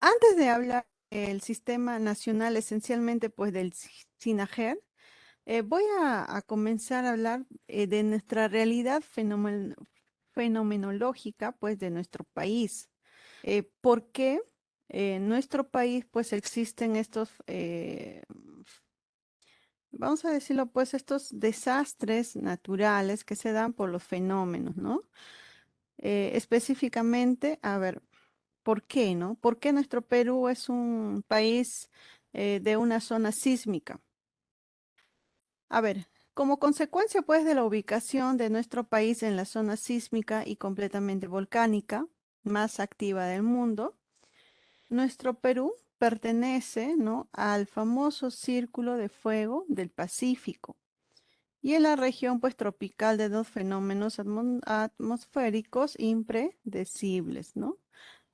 Antes de hablar del sistema nacional, esencialmente pues del SINAGER, voy a comenzar a hablar de nuestra realidad fenomenológica pues de nuestro país. ¿Por qué en nuestro país pues existen estos, vamos a decirlo pues, estos desastres naturales que se dan por los fenómenos, ¿no? Específicamente, a ver, ¿por qué, no? ¿Por qué nuestro Perú es un país de una zona sísmica? A ver, como consecuencia pues de la ubicación de nuestro país en la zona sísmica y completamente volcánica, más activa del mundo, nuestro Perú pertenece, ¿no?, al famoso Círculo de Fuego del Pacífico y en la región pues tropical de dos fenómenos atmosféricos impredecibles, ¿no?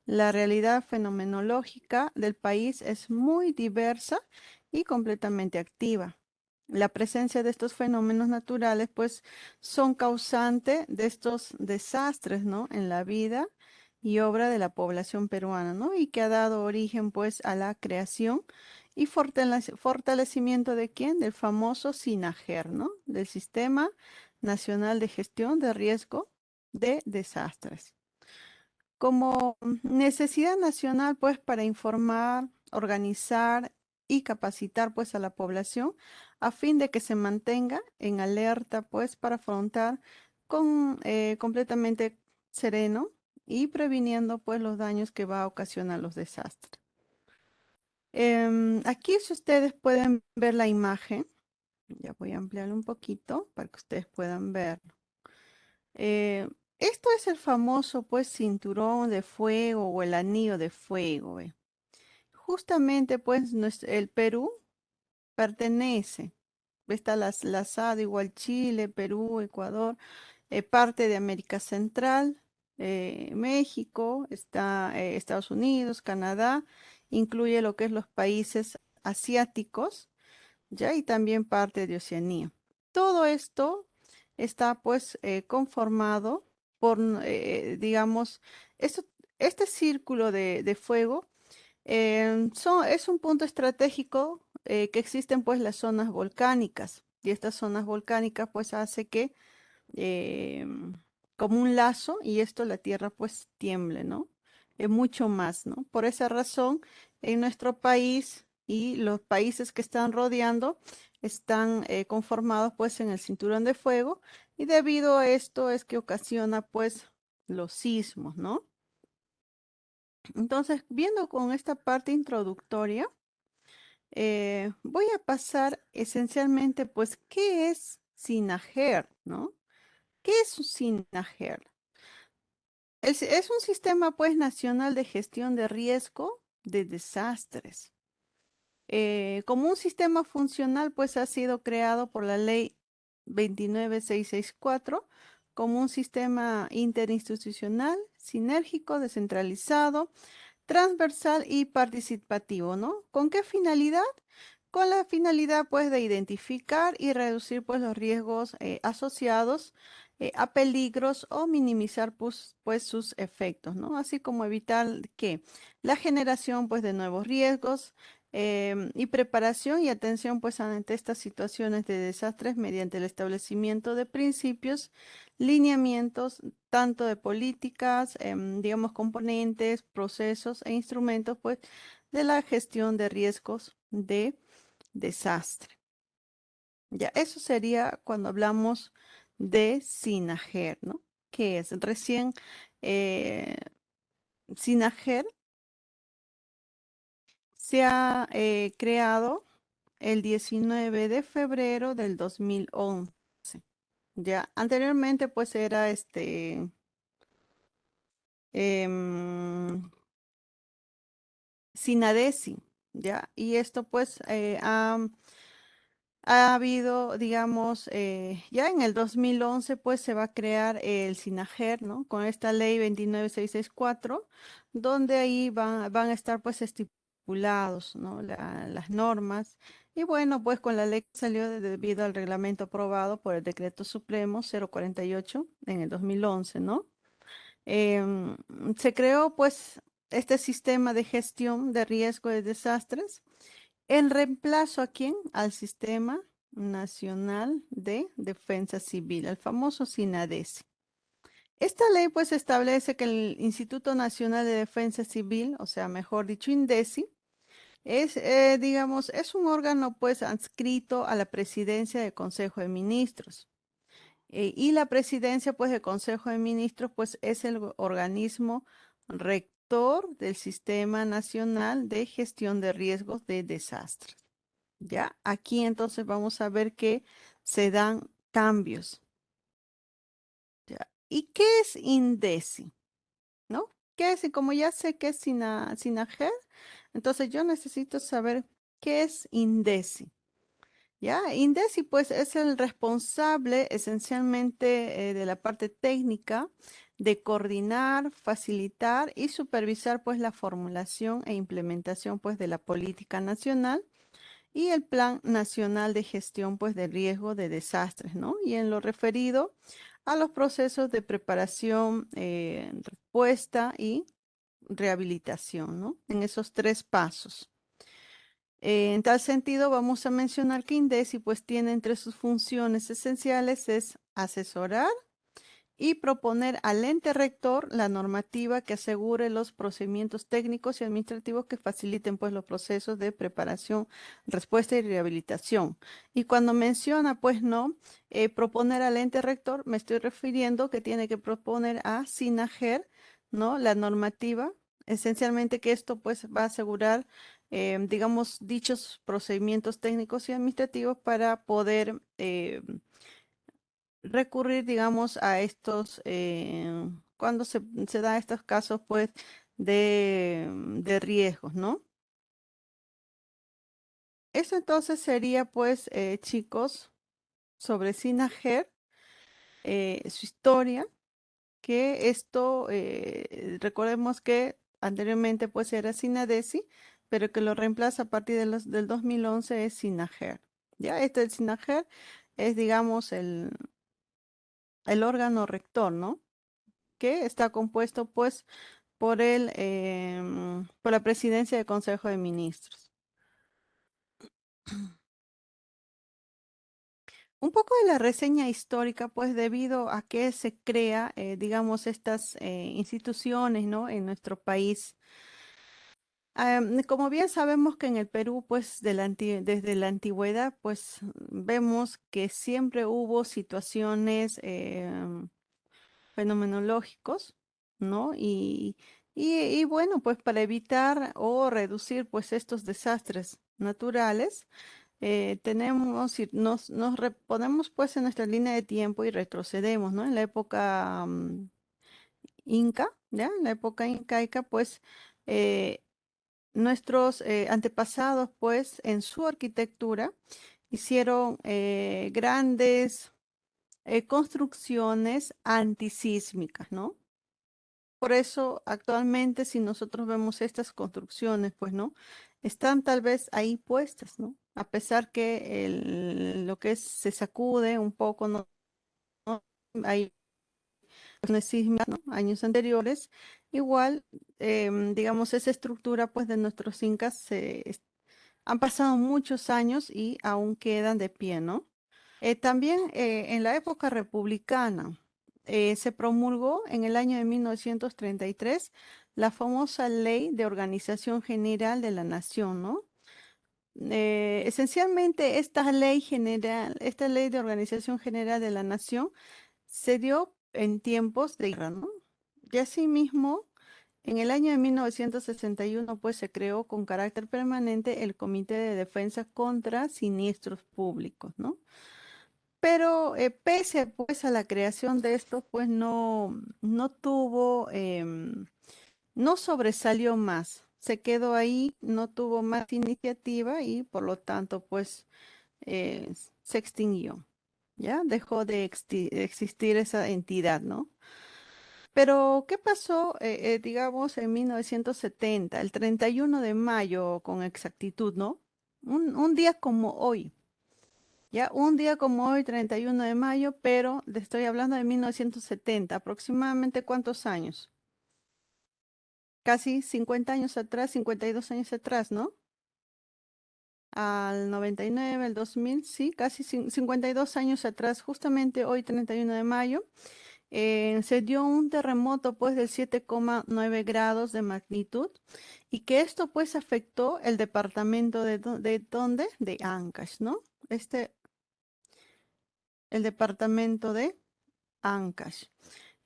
La realidad fenomenológica del país es muy diversa y completamente activa. La presencia de estos fenómenos naturales, pues, son causante de estos desastres, ¿no?, en la vida y obra de la población peruana, ¿no? Y que ha dado origen, pues, a la creación y fortalecimiento de quién? Del famoso SINAGER, ¿no? Del Sistema Nacional de Gestión de Riesgo de Desastres como necesidad nacional, pues, para informar, organizar y capacitar, pues, a la población a fin de que se mantenga en alerta, pues, para afrontar con completamente sereno y previniendo, pues, los daños que va a ocasionar los desastres. Aquí, si ustedes pueden ver la imagen, ya voy a ampliar un poquito para que ustedes puedan ver. Eh, Esto es el famoso, pues, cinturón de fuego o el anillo de fuego. Justamente, pues, el Perú pertenece. Está lazado igual Chile, Perú, Ecuador, parte de América Central, México, está Estados Unidos, Canadá, incluye lo que es los países asiáticos, ya, y también parte de Oceanía. Todo esto está pues conformado por, digamos, esto- este círculo de fuego es un punto estratégico que existen pues las zonas volcánicas y estas zonas volcánicas pues hace que eh, como un lazo y esto la tierra pues tiemble, ¿no? Mucho más, ¿no? Por esa razón, en nuestro país y los países que están rodeando están conformados pues en el cinturón de fuego y debido a esto es que ocasiona pues los sismos, ¿no? Entonces, viendo con esta parte introductoria, voy a pasar esencialmente pues, ¿qué es SINAGER, no? ¿Qué es un SINAGER? Es un sistema pues nacional de gestión de riesgo de desastres. Como un sistema funcional pues ha sido creado por la ley 29664 como un sistema interinstitucional, sinérgico, descentralizado, transversal y participativo, ¿no? ¿Con qué finalidad? Con la finalidad, pues, de identificar y reducir, pues, los riesgos asociados a peligros o minimizar, pues, sus efectos, ¿no? Así como evitar que la generación, pues, de nuevos riesgos y preparación y atención, pues, ante estas situaciones de desastres mediante el establecimiento de principios, lineamientos, tanto de políticas, digamos, componentes, procesos e instrumentos, pues, de la gestión de riesgos de desastre. Ya, eso sería cuando hablamos de SINAGER, ¿no? Que es recién eh, SINAGER se ha creado el 19 de febrero del 2011. Ya, anteriormente pues era em, SINADESI, ¿ya? Y esto pues ha habido, digamos, ya en el 2011 pues se va a crear el SINAGER, ¿no? Con esta ley 29664, donde ahí van a estar pues estipulados, ¿no? Las normas. Y bueno, pues con la ley que salió debido al reglamento aprobado por el Decreto Supremo 048 en el 2011, ¿no? Em, Se creó pues este sistema de gestión de riesgo de desastres en reemplazo a quién? Al Sistema Nacional de Defensa Civil, el famoso SINADESI. Esta ley pues establece que el Instituto Nacional de Defensa Civil, o sea, mejor dicho, INDECI, es, digamos, es un órgano pues adscrito a la presidencia del Consejo de Ministros. Y la presidencia pues del Consejo de Ministros pues es el organismo rector del Sistema Nacional de Gestión de Riesgos de Desastres. ¿Ya? Aquí entonces vamos a ver que se dan cambios. ¿Ya? ¿Y qué es INDECI? ¿No? ¿Qué es? Y como ya sé que es SINAGER, entonces yo necesito saber qué es INDECI. ¿Ya? INDECI pues es el responsable esencialmente de la parte técnica de coordinar, facilitar y supervisar pues la formulación e implementación pues de la política nacional y el Plan Nacional de Gestión pues de Riesgo de Desastres, ¿no? Y en lo referido a los procesos de preparación, respuesta y rehabilitación, ¿no? En esos tres pasos. En tal sentido, vamos a mencionar que INDECI pues tiene entre sus funciones esenciales es asesorar y proponer al ente rector la normativa que asegure los procedimientos técnicos y administrativos que faciliten pues los procesos de preparación, respuesta y rehabilitación. Y cuando menciona pues no proponer al ente rector, me estoy refiriendo que tiene que proponer a SINAGER, ¿no? La normativa, esencialmente que esto pues va a asegurar digamos dichos procedimientos técnicos y administrativos para poder recurrir, digamos, a estos, cuando se da estos casos, pues, de riesgos, ¿no? Eso entonces sería, pues, chicos, sobre Sinajer, su historia, que esto, recordemos que anteriormente, pues, era Sinadesi, pero que lo reemplaza a partir de del 2011 es Sinajer. Ya, este el Sinajer es, digamos, el órgano rector, ¿no? Que está compuesto pues por la presidencia del Consejo de Ministros. Un poco de la reseña histórica, pues debido a que se crea, digamos, estas instituciones, ¿no? En nuestro país. Como bien sabemos que en el Perú, pues desde la antigüedad, pues vemos que siempre hubo situaciones fenomenológicos, ¿no? Y bueno, pues para evitar o reducir pues estos desastres naturales, tenemos, si ponemos pues en nuestra línea de tiempo y retrocedemos, ¿no? En la época inca, ¿ya? En la época incaica, pues eh, nuestros antepasados pues en su arquitectura hicieron grandes construcciones antisísmicas, ¿no? Por eso, actualmente, si nosotros vemos estas construcciones, pues, ¿no? Están tal vez ahí puestas, ¿no? A pesar que lo que es, se sacude un poco, ¿no? ¿No? Hay construcciones sísmicas, ¿no? Años anteriores, igual, digamos, esa estructura, pues, de nuestros incas han pasado muchos años y aún quedan de pie, ¿no? También en la época republicana se promulgó en el año de 1933 la famosa Ley de Organización General de la Nación, ¿no? Esencialmente esta ley de Organización General de la Nación se dio en tiempos de guerra, ¿no? Y asimismo, en el año de 1961, pues se creó con carácter permanente el Comité de Defensa contra Siniestros Públicos, ¿no? Pero pese pues a la creación de esto, pues no tuvo, no sobresalió más. Se quedó ahí, no tuvo más iniciativa y por lo tanto pues se extinguió. ¿Ya? Dejó de existir esa entidad, ¿no? Pero, ¿qué pasó, digamos, en 1970, el 31 de mayo con exactitud, ¿no? Un día como hoy. Ya un día como hoy, 31 de mayo, pero le estoy hablando de 1970, aproximadamente ¿cuántos años? casi 50 años atrás, 52 años atrás, ¿no? Al 99, al 2000, sí, casi 52 años atrás, justamente hoy 31 de mayo, se dio un terremoto pues de 7,9 grados de magnitud y que esto pues afectó el departamento de ¿dónde? De Ancash, ¿no? Este, el departamento de Ancash.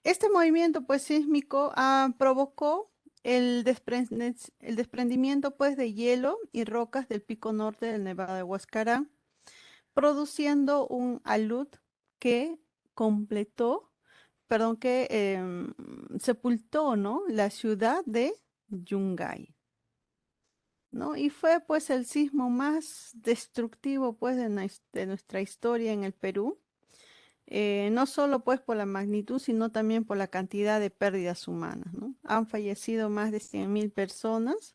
Este movimiento pues sísmico provocó el desprendimiento pues de hielo y rocas del pico norte del Nevado de Huascarán, produciendo un alud que completó, perdón, que sepultó, ¿no? La ciudad de Yungay, ¿no? Y fue pues el sismo más destructivo pues de nuestra historia en el Perú, no solo pues por la magnitud, sino también por la cantidad de pérdidas humanas, ¿no? Han fallecido más de 100.000 personas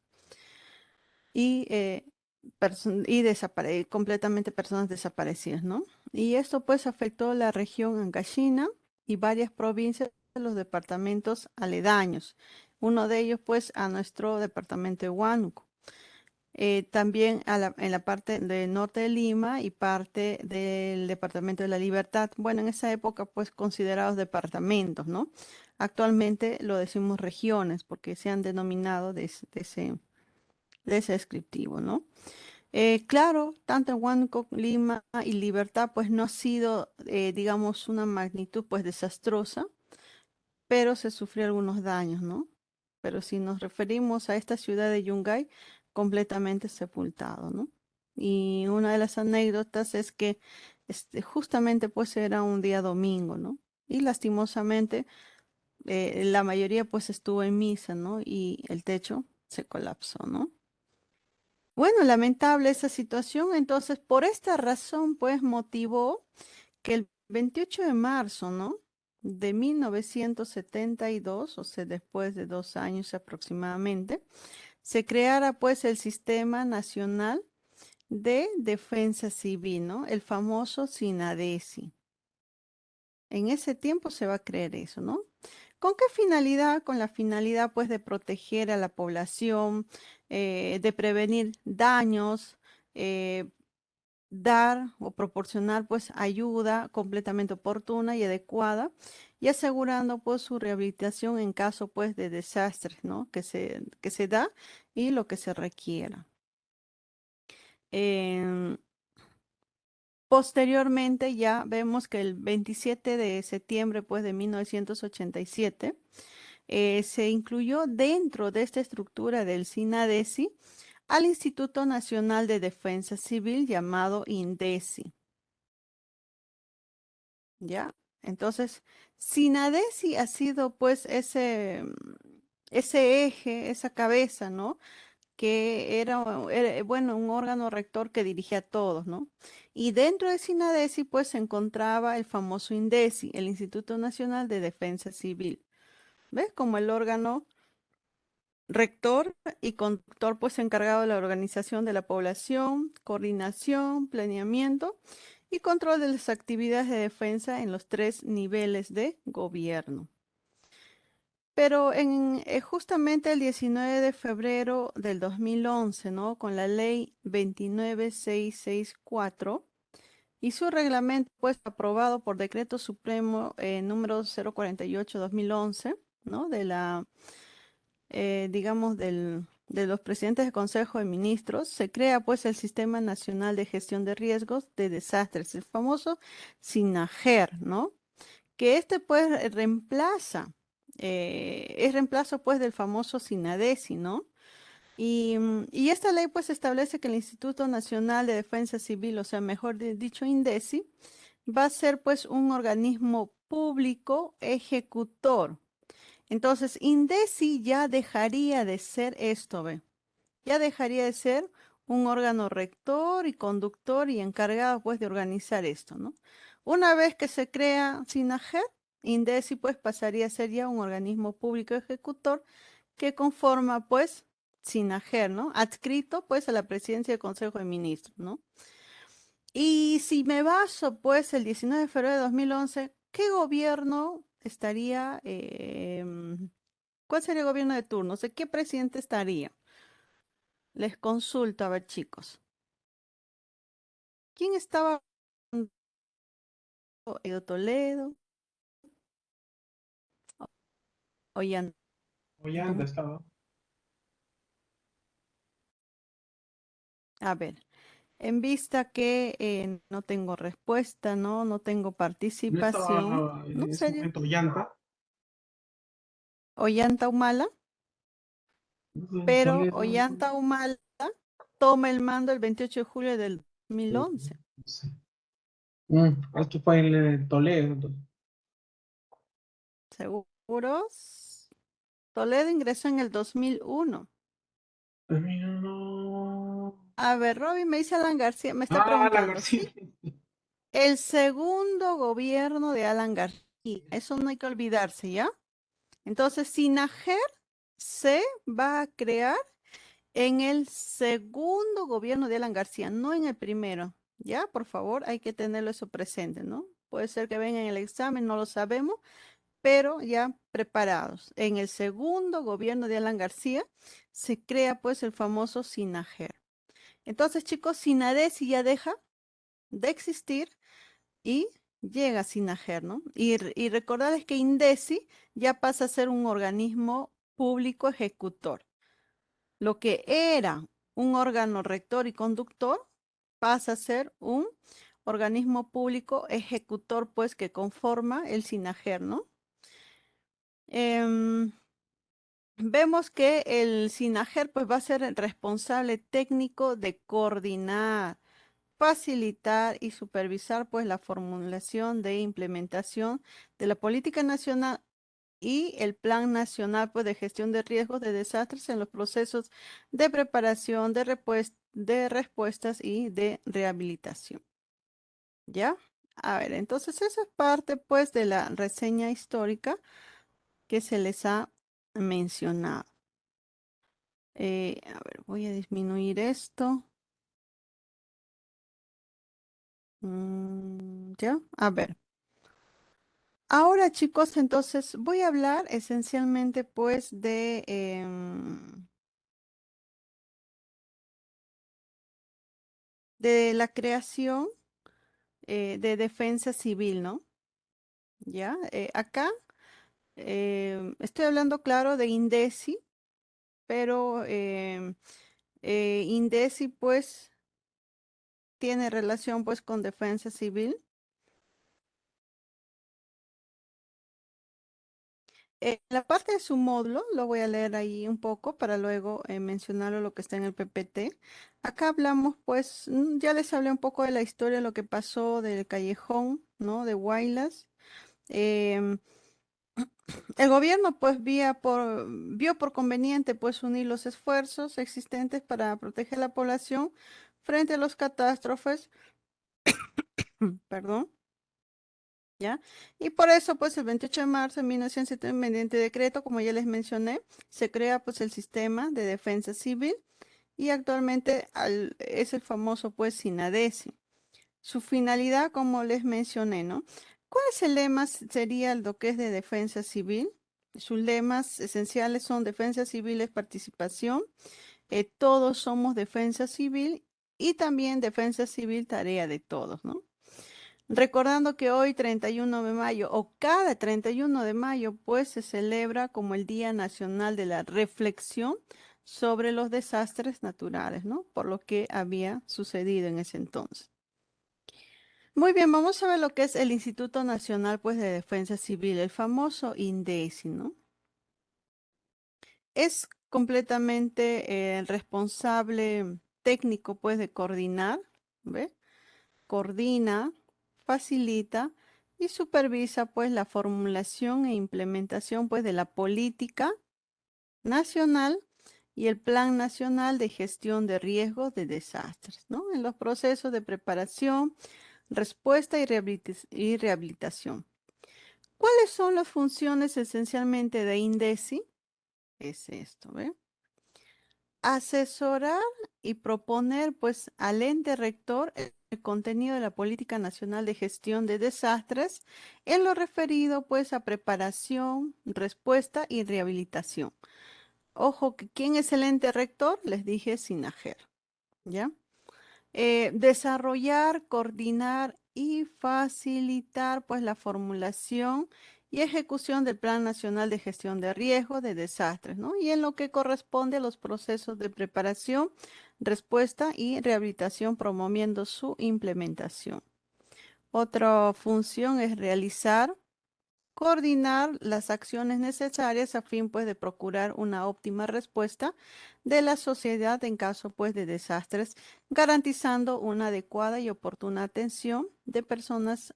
y, completamente personas desaparecidas, ¿no? Y esto pues afectó la región Ancashina y varias provincias de los departamentos aledaños. Uno de ellos pues a nuestro departamento de Huánuco. También en la parte del norte de Lima y parte del departamento de La Libertad. Bueno, en esa época pues considerados departamentos, ¿no? Actualmente lo decimos regiones porque se han denominado de ese descriptivo, ¿no? Claro, tanto en Huánuco, Lima y Libertad, pues no ha sido, digamos, una magnitud pues desastrosa, pero se sufrió algunos daños, ¿no? Pero si nos referimos a esta ciudad de Yungay, completamente sepultado, ¿no? Y una de las anécdotas es que justamente pues era un día domingo, ¿no? Y lastimosamente la mayoría pues estuvo en misa, ¿no? Y el techo se colapsó, ¿no? Bueno, lamentable esa situación. Entonces, por esta razón, pues motivó que el 28 de marzo, ¿no? De 1972, o sea, después de 2 años aproximadamente, se creara pues el Sistema Nacional de Defensa Civil, ¿no? El famoso SINADECI. En ese tiempo se va a creer eso, ¿no? ¿Con qué finalidad? Con la finalidad pues de proteger a la población, de prevenir daños, eh, dar o proporcionar pues ayuda completamente oportuna y adecuada y asegurando pues su rehabilitación en caso pues de desastres, ¿no? Que se da y lo que se requiera. Em, Posteriormente ya vemos que el 27 de septiembre pues de 1987 se incluyó dentro de esta estructura del SINADECI al Instituto Nacional de Defensa Civil llamado INDECI. ¿Ya? Entonces, Sinadesi ha sido pues ese eje, esa cabeza, ¿no? Que bueno, un órgano rector que dirigía a todos, ¿no? Y dentro de Sinadesi pues se encontraba el famoso INDECI, el Instituto Nacional de Defensa Civil. ¿Ves? Como el órgano rector y conductor pues encargado de la organización de la población, coordinación, planeamiento y control de las actividades de defensa en los tres niveles de gobierno. Pero justamente el 19 de febrero del 2011, ¿no? Con la ley 29664 y su reglamento pues aprobado por decreto supremo número 048-2011, ¿no? Digamos, de los presidentes del Consejo de Ministros, se crea pues el Sistema Nacional de Gestión de Riesgos de Desastres, el famoso SINAGER, ¿no? Que este pues es reemplazo pues del famoso SINADECI, ¿no? Y esta ley pues establece que el Instituto Nacional de Defensa Civil, o sea, mejor dicho, INDECI, va a ser pues un organismo público ejecutor. Entonces, INDECI ya dejaría de ser esto, ¿ve? Ya dejaría de ser un órgano rector y conductor y encargado pues de organizar esto, ¿no? Una vez que se crea SINAGER, INDECI pues pasaría a ser ya un organismo público ejecutor que conforma pues SINAGER, ¿no? Adscrito pues a la presidencia del Consejo de Ministros, ¿no? Y si me baso pues el 19 de febrero de 2011, ¿qué gobierno estaría ¿Cuál sería el gobierno de turno? O sea, ¿qué presidente estaría? Les consulto, a ver, chicos. ¿Quién estaba? Edo Toledo, Ollanta Ollanta Humala. estaba. A ver, en vista que no tengo respuesta, ¿no? No tengo No participación, estaba ¿no? en ese ¿Sería momento Ollanta. Ollanta Humala? Pero Toledo. Ollanta Humala toma el mando el 28 de julio del 2011. No sé. Esto fue en Toledo, entonces. ¿Seguros? Toledo ingresó en el 2001. No. A ver, Robin me dice Alan García, me está Ah, Alan preguntando, García. ¿sí? El segundo gobierno de Alan García, eso no hay que olvidarse, ¿ya? Entonces, Sinajer se va a crear en el segundo gobierno de Alan García, no en el primero, ¿ya? Por favor, hay que tenerlo eso presente, ¿no? Puede ser que venga en el examen, no lo sabemos, pero ya preparados. En el segundo gobierno de Alan García se crea pues el famoso Sinajer. Entonces, chicos, Sinadesi ya deja de existir y llega Sinajer, ¿no? Y recordarles que INDECI ya pasa a ser un organismo público ejecutor. Lo que era un órgano rector y conductor pasa a ser un organismo público ejecutor, pues que conforma el SINAGER, ¿no? Em, Vemos que el SINAGER pues va a ser el responsable técnico de coordinar, facilitar y supervisar pues la formulación de implementación de la política nacional y el Plan Nacional pues, de Gestión de Riesgos de Desastres en los procesos de preparación, de respuestas y de rehabilitación. ¿Ya? A ver, entonces eso es parte pues de la reseña histórica que se les ha mencionado. A ver, voy a disminuir esto. ¿Ya? A ver. Ahora, chicos, entonces voy a hablar esencialmente pues de la creación de defensa civil, ¿no? Ya, acá estoy hablando, claro, de INDECI, pero INDECI pues tiene relación pues con defensa civil. La parte de su módulo, lo voy a leer ahí un poco para luego mencionarlo lo que está en el PPT. Acá hablamos pues, ya les hablé un poco de la historia, lo que pasó del callejón, ¿no? De Huaylas. Em, El gobierno pues vio por conveniente pues unir los esfuerzos existentes para proteger la población frente a los catástrofes, perdón, ¿ya? Y por eso pues el 28 de marzo de 1970, mediante decreto, como ya les mencioné, se crea pues el sistema de defensa civil y actualmente es el famoso pues SINADESI. Su finalidad, como les mencioné, ¿no? ¿Cuál es el lema? Sería lo que es de defensa civil. Sus lemas esenciales son defensa civil es participación, todos somos defensa civil y también defensa civil tarea de todos, ¿no? Recordando que hoy 31 de mayo o cada 31 de mayo pues se celebra como el Día Nacional de la Reflexión sobre los desastres naturales, ¿no? Por lo que había sucedido en ese entonces. Muy bien, vamos a ver lo que es el Instituto Nacional pues, de Defensa Civil, el famoso INDECI, ¿no? Es completamente responsable técnico pues de coordinar, ¿ve? Coordina, facilita y supervisa pues la formulación e implementación pues de la política nacional y el Plan Nacional de Gestión de Riesgos de Desastres, ¿no? En los procesos de preparación, respuesta y rehabilitación. ¿Cuáles son las funciones esencialmente de INDECI? Es esto, ¿ve? Asesorar y proponer pues al ente rector el contenido de la Política Nacional de Gestión de Desastres en lo referido pues a preparación, respuesta y rehabilitación. Ojo, que ¿quién es el ente rector? Les dije SINAGER, ¿ya? Desarrollar, coordinar y facilitar pues la formulación y ejecución del Plan Nacional de Gestión de Riesgo de Desastres, ¿no? Y en lo que corresponde a los procesos de preparación, respuesta y rehabilitación, promoviendo su implementación. Otra función es realizar, coordinar las acciones necesarias a fin pues de procurar una óptima respuesta de la sociedad en caso pues de desastres, garantizando una adecuada y oportuna atención de personas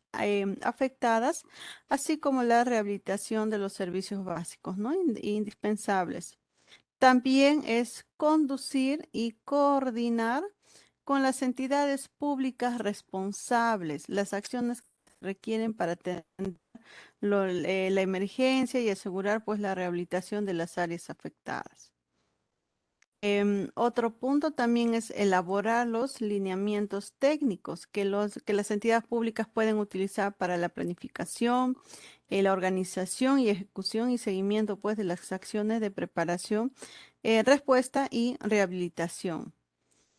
afectadas, así como la rehabilitación de los servicios básicos, ¿no? Indispensables. También es conducir y coordinar con las entidades públicas responsables las acciones que requieren para atender la emergencia y asegurar pues la rehabilitación de las áreas afectadas. Otro punto también es elaborar los lineamientos técnicos que las entidades públicas pueden utilizar para la planificación, la organización y ejecución y seguimiento pues de las acciones de preparación, respuesta y rehabilitación.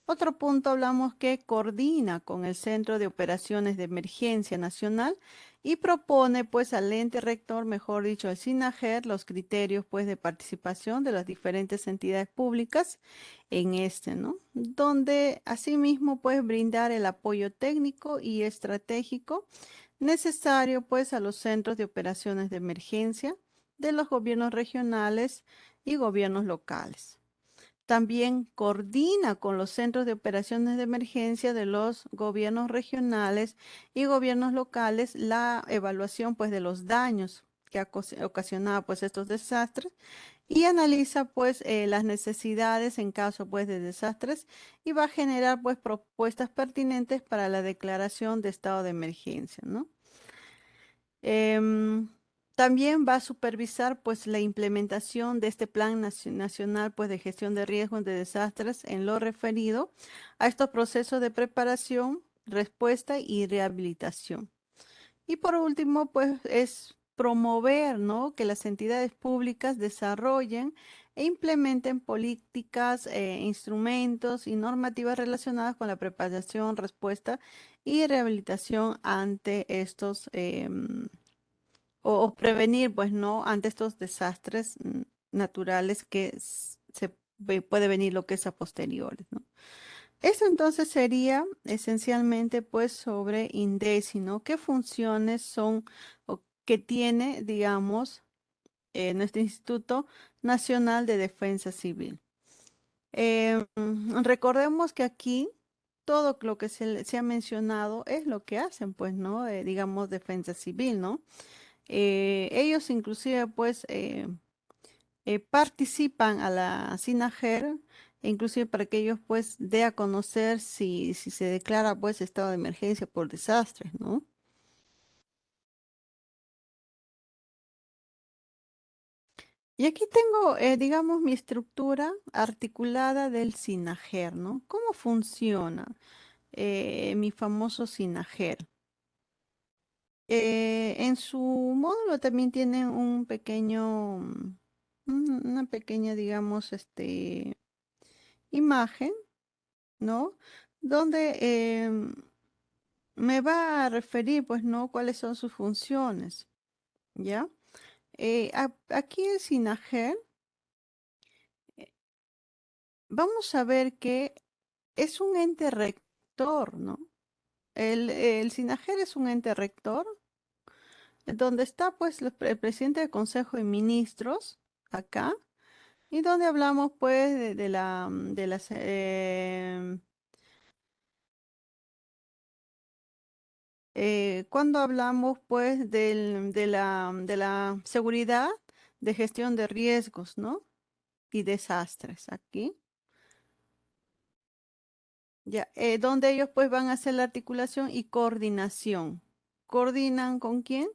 Otro punto hablamos que coordina con el Centro de Operaciones de Emergencia Nacional y propone pues al ente rector, mejor dicho, al SINAGER, los criterios pues de participación de las diferentes entidades públicas en este, ¿no? Donde asimismo pues brindar el apoyo técnico y estratégico necesario pues a los centros de operaciones de emergencia de los gobiernos regionales y gobiernos locales. También coordina con los centros de operaciones de emergencia de los gobiernos regionales y gobiernos locales la evaluación pues de los daños que ha ocasionado pues estos desastres y analiza pues las necesidades en caso pues de desastres y va a generar pues propuestas pertinentes para la declaración de estado de emergencia, ¿no? Em, También va a supervisar pues la implementación de este plan nacional pues de gestión de riesgos de desastres en lo referido a estos procesos de preparación, respuesta y rehabilitación. Y por último pues es promover, ¿no? Que las entidades públicas desarrollen e implementen políticas, instrumentos y normativas relacionadas con la preparación, respuesta y rehabilitación ante estos o prevenir, pues, ¿no? Ante estos desastres naturales que puede venir lo que es a posteriores, ¿no? Eso entonces sería esencialmente, pues, sobre INDECI, ¿no? ¿Qué funciones son o que tiene, digamos, nuestro Instituto Nacional de Defensa Civil? Recordemos que aquí todo lo que se ha mencionado es lo que hacen, pues, ¿no? Digamos, defensa civil, ¿no? Ellos inclusive pues participan a la SINAGER, inclusive para que ellos pues dé a conocer si se declara pues estado de emergencia por desastres, ¿no? Y aquí tengo, digamos, mi estructura articulada del SINAGER, ¿no? ¿Cómo funciona mi famoso SINAGER? En su módulo también tiene un pequeño, una pequeña, digamos, imagen, ¿no? Donde me va a referir, pues, ¿no? Cuáles son sus funciones, ¿ya? Aquí en Sinajer vamos a ver que es un ente rector, ¿no? El Sinajer es un ente rector, donde está, pues, el presidente del Consejo de Ministros, acá, y donde hablamos, pues, de las cuando hablamos pues de la seguridad de gestión de riesgos, ¿no? Y desastres aquí, ya, donde ellos pues van a hacer la articulación y coordinación. ¿Coordinan con quién?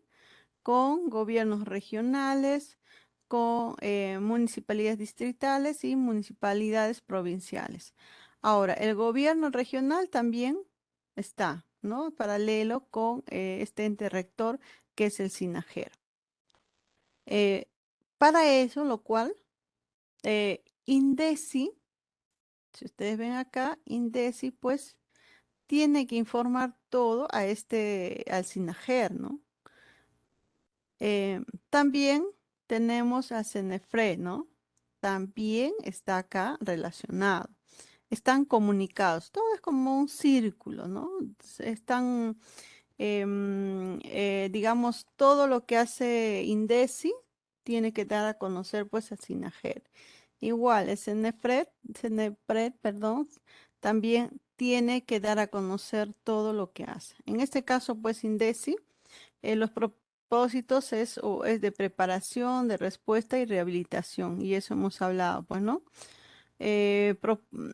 Con gobiernos regionales, con municipalidades distritales y municipalidades provinciales. Ahora, el gobierno regional también. está, ¿no? Paralelo con este ente rector que es el SINAJER. Eh, para eso, lo cual, INDECI, si ustedes ven acá, INDECI pues tiene que informar todo a al SINAJER, ¿no? También tenemos a CENEFRE, ¿no? También está acá relacionado. Están comunicados, todo es como un círculo, ¿no? Están, digamos, todo lo que hace INDECI tiene que dar a conocer pues a SINAJER. Igual, el CENEPRED, perdón, también tiene que dar a conocer todo lo que hace. En este caso, pues INDECI, los propósitos es de preparación, de respuesta y rehabilitación, y eso hemos hablado, pues, ¿no?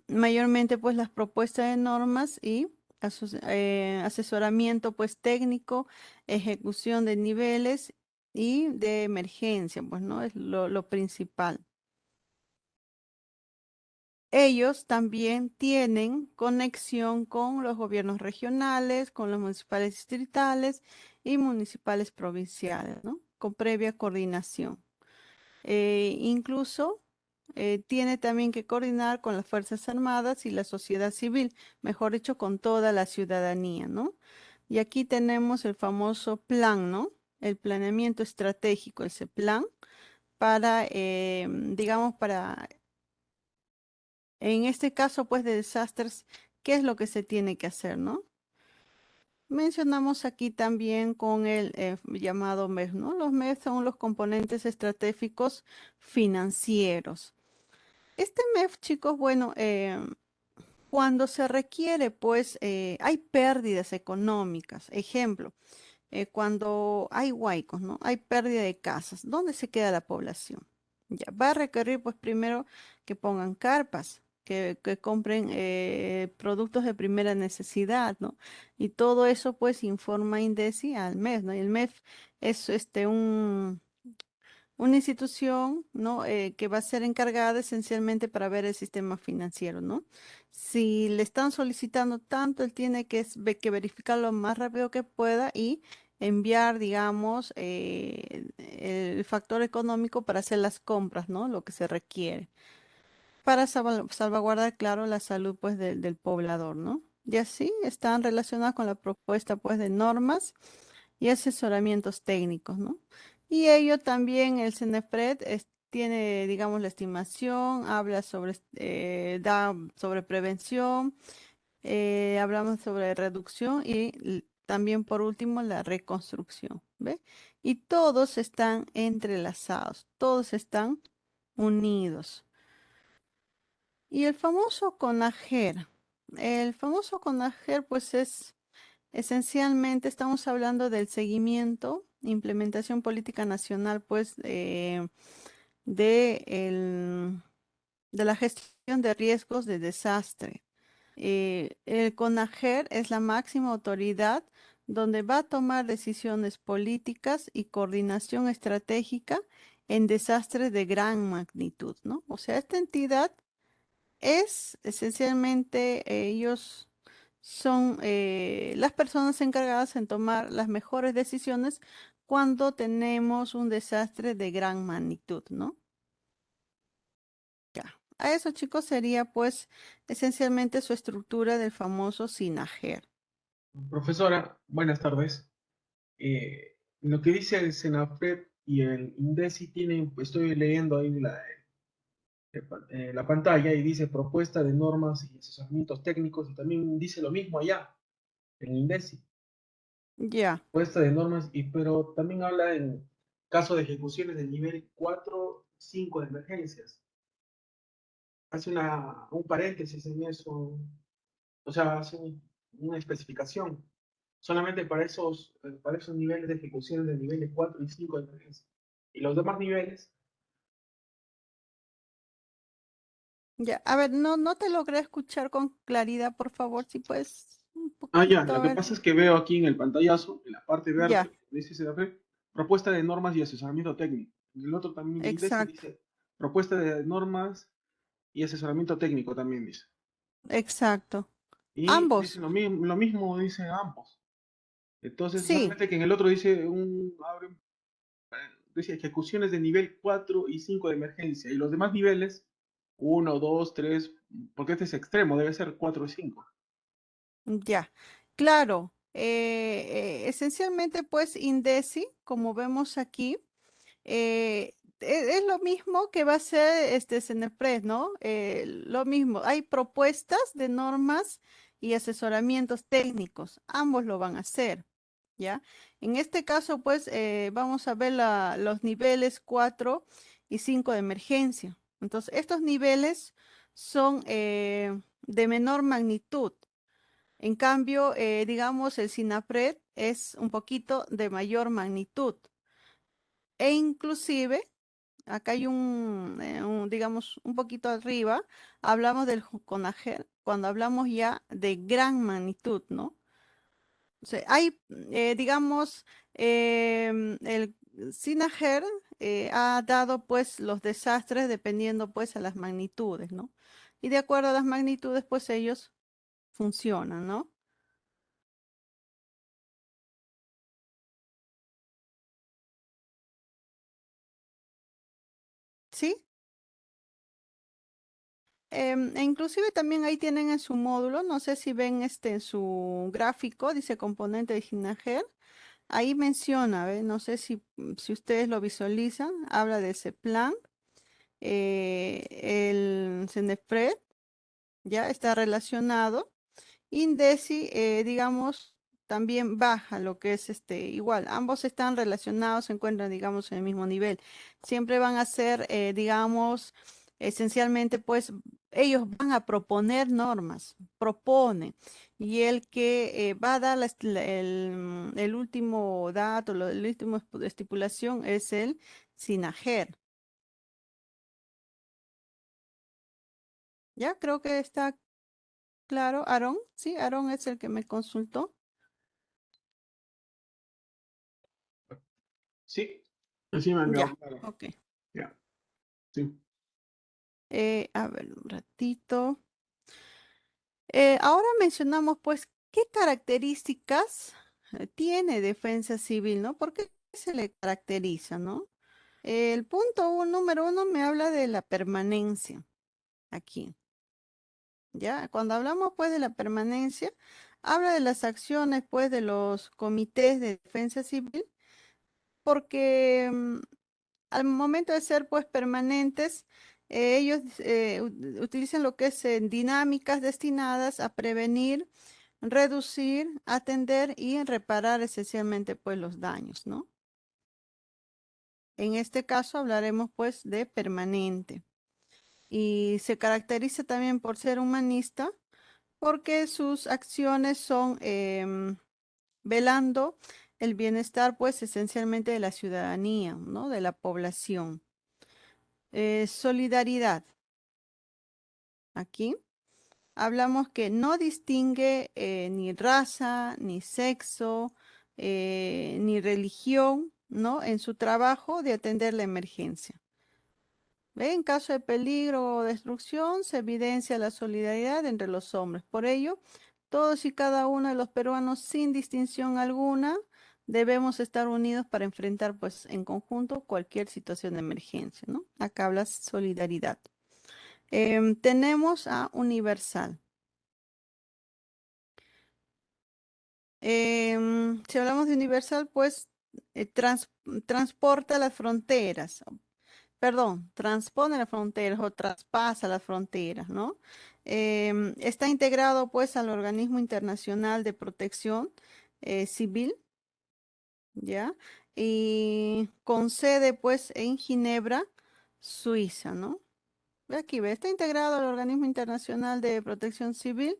Mayormente pues las propuestas de normas y asesoramiento pues técnico, ejecución de niveles y de emergencia, pues no es lo principal. Ellos también tienen conexión con los gobiernos regionales, con los municipales distritales y municipales provinciales, ¿no? Con previa coordinación. Incluso tiene también que coordinar con las Fuerzas Armadas y la sociedad civil, mejor dicho, con toda la ciudadanía, ¿no? Y aquí tenemos el famoso plan, ¿no? El planeamiento estratégico, ese plan para, digamos, en este caso, pues, de desastres, ¿qué es lo que se tiene que hacer, ¿no? Mencionamos aquí también con el llamado MEF, ¿no? Los MEF son los componentes estratégicos financieros. Este MEF, chicos, bueno, cuando se requiere, pues hay pérdidas económicas. Ejemplo, cuando hay huaicos, ¿no? Hay pérdida de casas. ¿Dónde se queda la población? Ya, va a requerir, pues primero que pongan carpas, que compren productos de primera necesidad, ¿no? Y todo eso, pues, informa INDECI al MEF, ¿no? Y el MEF es una institución, ¿no? Que va a ser encargada esencialmente para ver el sistema financiero, ¿no? Si le están solicitando tanto, él tiene que verificar lo más rápido que pueda y enviar, digamos, el factor económico para hacer las compras, ¿no? Lo que se requiere para salvaguardar, claro, la salud, pues, del poblador, ¿no? Y así están relacionadas con la propuesta, pues, de normas y asesoramientos técnicos, ¿no? Y ello también el CENEPRED tiene, digamos, la estimación, habla da sobre prevención, hablamos sobre reducción y también por último la reconstrucción, ¿ve? Y todos están entrelazados, todos están unidos. Y el famoso CONAGER, pues es esencialmente, estamos hablando del seguimiento, implementación política nacional, pues, de, de la gestión de riesgos de desastre. El CONAGER es la máxima autoridad donde va a tomar decisiones políticas y coordinación estratégica en desastres de gran magnitud, ¿no? O sea, esta entidad es esencialmente, ellos son las personas encargadas en tomar las mejores decisiones cuando tenemos un desastre de gran magnitud, ¿no? Ya. A eso, chicos, sería pues esencialmente su estructura del famoso SINAGER. Profesora, buenas tardes. Lo que dice el SENAFRED y el INDECI tienen, pues, estoy leyendo ahí la pantalla y dice propuesta de normas y asesoramientos técnicos y también dice lo mismo allá, en INDECI. Ya, Propuesta de normas, pero también habla en caso de ejecuciones de nivel 4, 5 de emergencias. Hace un paréntesis en eso, o sea, hace una especificación solamente para esos niveles de ejecución de niveles 4 y 5 de emergencia. Y los demás niveles, ya. A ver, no te logré escuchar con claridad, por favor, si puedes un ya, poquito, a lo que ver. pasa es que veo aquí en el pantallazo, en la parte Ya, verde, dice CDF, propuesta de normas y asesoramiento técnico. En el otro también, el índice exacto, dice propuesta de normas y asesoramiento técnico también dice. exacto. Y Ambos, dicen lo mismo dicen ambos. Entonces, sí. solamente que en el otro dice dice ejecuciones de nivel 4 y 5 de emergencia. Y los demás niveles, uno 2 3 porque este es extremo, debe ser 4 y 5. Ya, claro. Esencialmente, pues, INDECI, como vemos aquí, es lo mismo que va a ser este CENEPRED, ¿no? Lo mismo, hay propuestas de normas y asesoramientos técnicos, ambos lo van a hacer, ¿ya? En este caso, pues, vamos a ver los niveles 4 y 5 de emergencia. Entonces, estos niveles son de menor magnitud. En cambio, digamos, el SINAPRED es un poquito de mayor magnitud. E inclusive, acá hay digamos, un poquito arriba, hablamos del CONAGER, cuando hablamos ya de gran magnitud, ¿no? O sea, hay, digamos, el SINAGER ha dado pues los desastres dependiendo pues a las magnitudes, ¿no? Y de acuerdo a las magnitudes, pues ellos funcionan, ¿no? ¿Sí? E inclusive también ahí tienen en su módulo, no sé si ven este en su gráfico, dice componente de Ginager, ahí menciona, ¿ve? No sé si ustedes lo visualizan, habla de ese plan, el CENEPRED ya está relacionado. Indesi, digamos, también baja lo que es igual. Ambos están relacionados, se encuentran, digamos, en el mismo nivel. Siempre van a ser, digamos, esencialmente, pues, ellos van a proponer normas, proponen. Y el que va a dar el último dato, el último estipulación es el SINAGER. Ya creo que está claro, Aarón. Sí, Aarón es el que me consultó. Sí, así me han quedado Ya, claro. ok. Ya, sí. A ver, un ratito. Ahora mencionamos, pues, qué características tiene defensa civil, ¿no? ¿Por qué se le caracteriza, ¿no? El número uno me habla de la permanencia aquí, ¿ya? Cuando hablamos, pues, de la permanencia, habla de las acciones, pues, de los comités de defensa civil, porque al momento de ser pues permanentes, ellos utilizan lo que es dinámicas destinadas a prevenir, reducir, atender y reparar esencialmente pues los daños, ¿no? En este caso hablaremos pues de permanente y se caracteriza también por ser humanista porque sus acciones son velando el bienestar pues esencialmente de la ciudadanía, ¿no? De la población. Solidaridad. Aquí hablamos que no distingue ni raza, ni sexo, ni religión, ¿no? En su trabajo de atender la emergencia. ¿Ve? En caso de peligro o destrucción, se evidencia la solidaridad entre los hombres. Por ello, todos y cada uno de los peruanos, sin distinción alguna, debemos estar unidos para enfrentar, pues, en conjunto cualquier situación de emergencia, ¿no? Acá hablas solidaridad. Tenemos a Universal. Si hablamos de Universal, pues transporta las fronteras, perdón, transpone las fronteras o traspasa las fronteras, ¿no? Está integrado pues al Organismo Internacional de Protección Civil, ¿ya? Y con sede pues en Ginebra, Suiza, ¿no? Ve aquí, ve, está integrado al Organismo Internacional de Protección Civil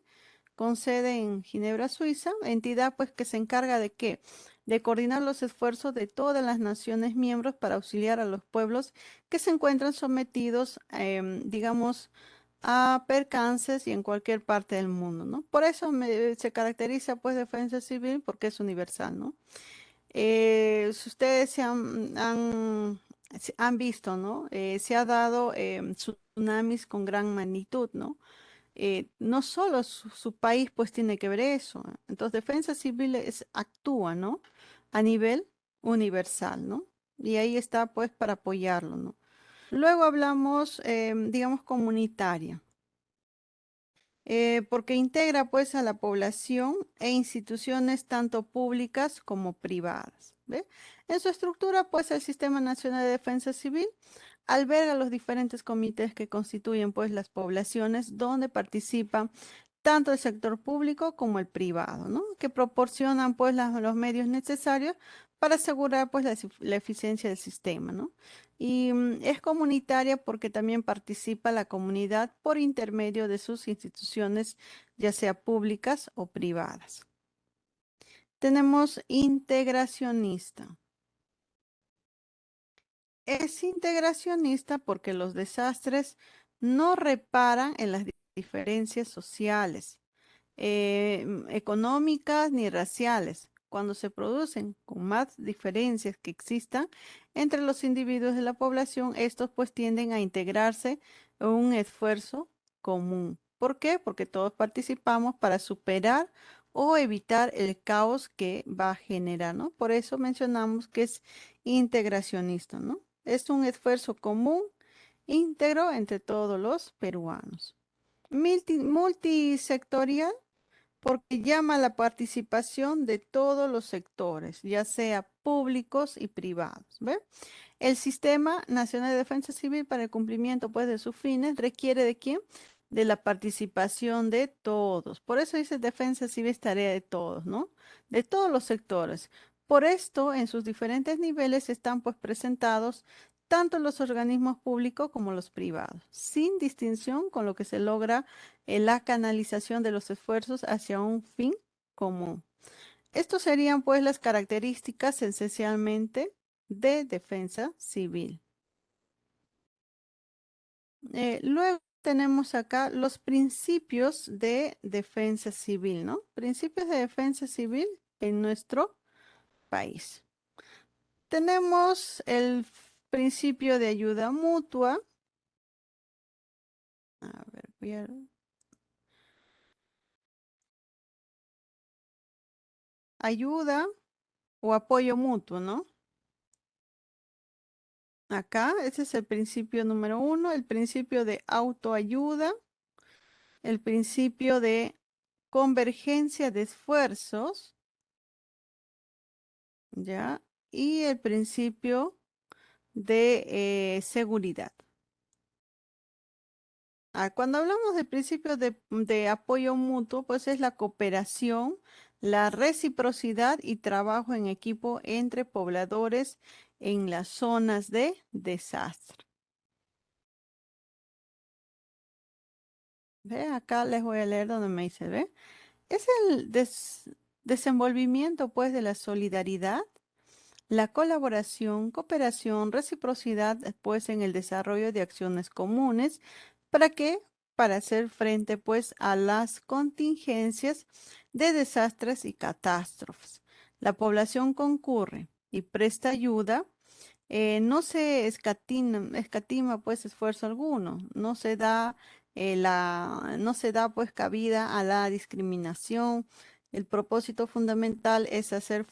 con sede en Ginebra, Suiza, entidad pues que se encarga de qué? De coordinar los esfuerzos de todas las naciones miembros para auxiliar a los pueblos que se encuentran sometidos, digamos, a percances y en cualquier parte del mundo, ¿no? Por eso se caracteriza pues defensa civil porque es universal, ¿no? Si ustedes se han visto, ¿no? Se ha dado tsunamis con gran magnitud, ¿no? no solo su país pues tiene que ver eso. Entonces, defensa civil actúa, ¿no? A nivel universal, ¿no? Y ahí está pues para apoyarlo, ¿no? Luego hablamos, digamos, comunitaria, porque integra pues a la población e instituciones tanto públicas como privadas, ¿ve? En su estructura pues el Sistema Nacional de Defensa Civil alberga los diferentes comités que constituyen pues las poblaciones donde participan tanto el sector público como el privado, ¿no? Que proporcionan pues los medios necesarios para asegurar pues la eficiencia del sistema, ¿no? Y es comunitaria porque también participa la comunidad por intermedio de sus instituciones, ya sea públicas o privadas. Tenemos integracionista. Es integracionista porque los desastres no reparan en las diferencias sociales, económicas ni raciales. Cuando se producen con más diferencias que existan entre los individuos de la población, estos pues tienden a integrarse en un esfuerzo común. ¿Por qué? Porque todos participamos para superar o evitar el caos que va a generar, ¿no? Por eso mencionamos que es integracionista, ¿no? Es un esfuerzo común, íntegro entre todos los peruanos. Multisectorial porque llama a la participación de todos los sectores, ya sea públicos y privados. ¿Ve? El Sistema Nacional de Defensa Civil para el cumplimiento pues, de sus fines requiere de quién? De la participación de todos. Por eso dice defensa civil es tarea de todos, ¿no? De todos los sectores. Por esto, en sus diferentes niveles están pues presentados tanto los organismos públicos como los privados, sin distinción con lo que se logra la canalización de los esfuerzos hacia un fin común. Estos serían pues las características esencialmente de defensa civil. Luego tenemos acá los principios de defensa civil, ¿no? Principios de defensa civil en nuestro país. Tenemos el principio de ayuda mutua. A ver, ayuda o apoyo mutuo, ¿no? Acá, ese es el principio número uno, el principio de autoayuda, el principio de convergencia de esfuerzos, ¿ya? Y el principio de seguridad. Cuando hablamos de principios de apoyo mutuo, pues es la cooperación, la reciprocidad y trabajo en equipo entre pobladores en las zonas de desastre. ¿Ve? Acá les voy a leer donde me dice, ¿ve? Es el desenvolvimiento, pues, de la solidaridad, la colaboración, cooperación, reciprocidad, pues, en el desarrollo de acciones comunes. ¿Para qué? Para hacer frente, pues, a las contingencias de desastres y catástrofes. La población concurre y presta ayuda, no se escatima pues esfuerzo alguno, no se da pues cabida a la discriminación. El propósito fundamental es hacer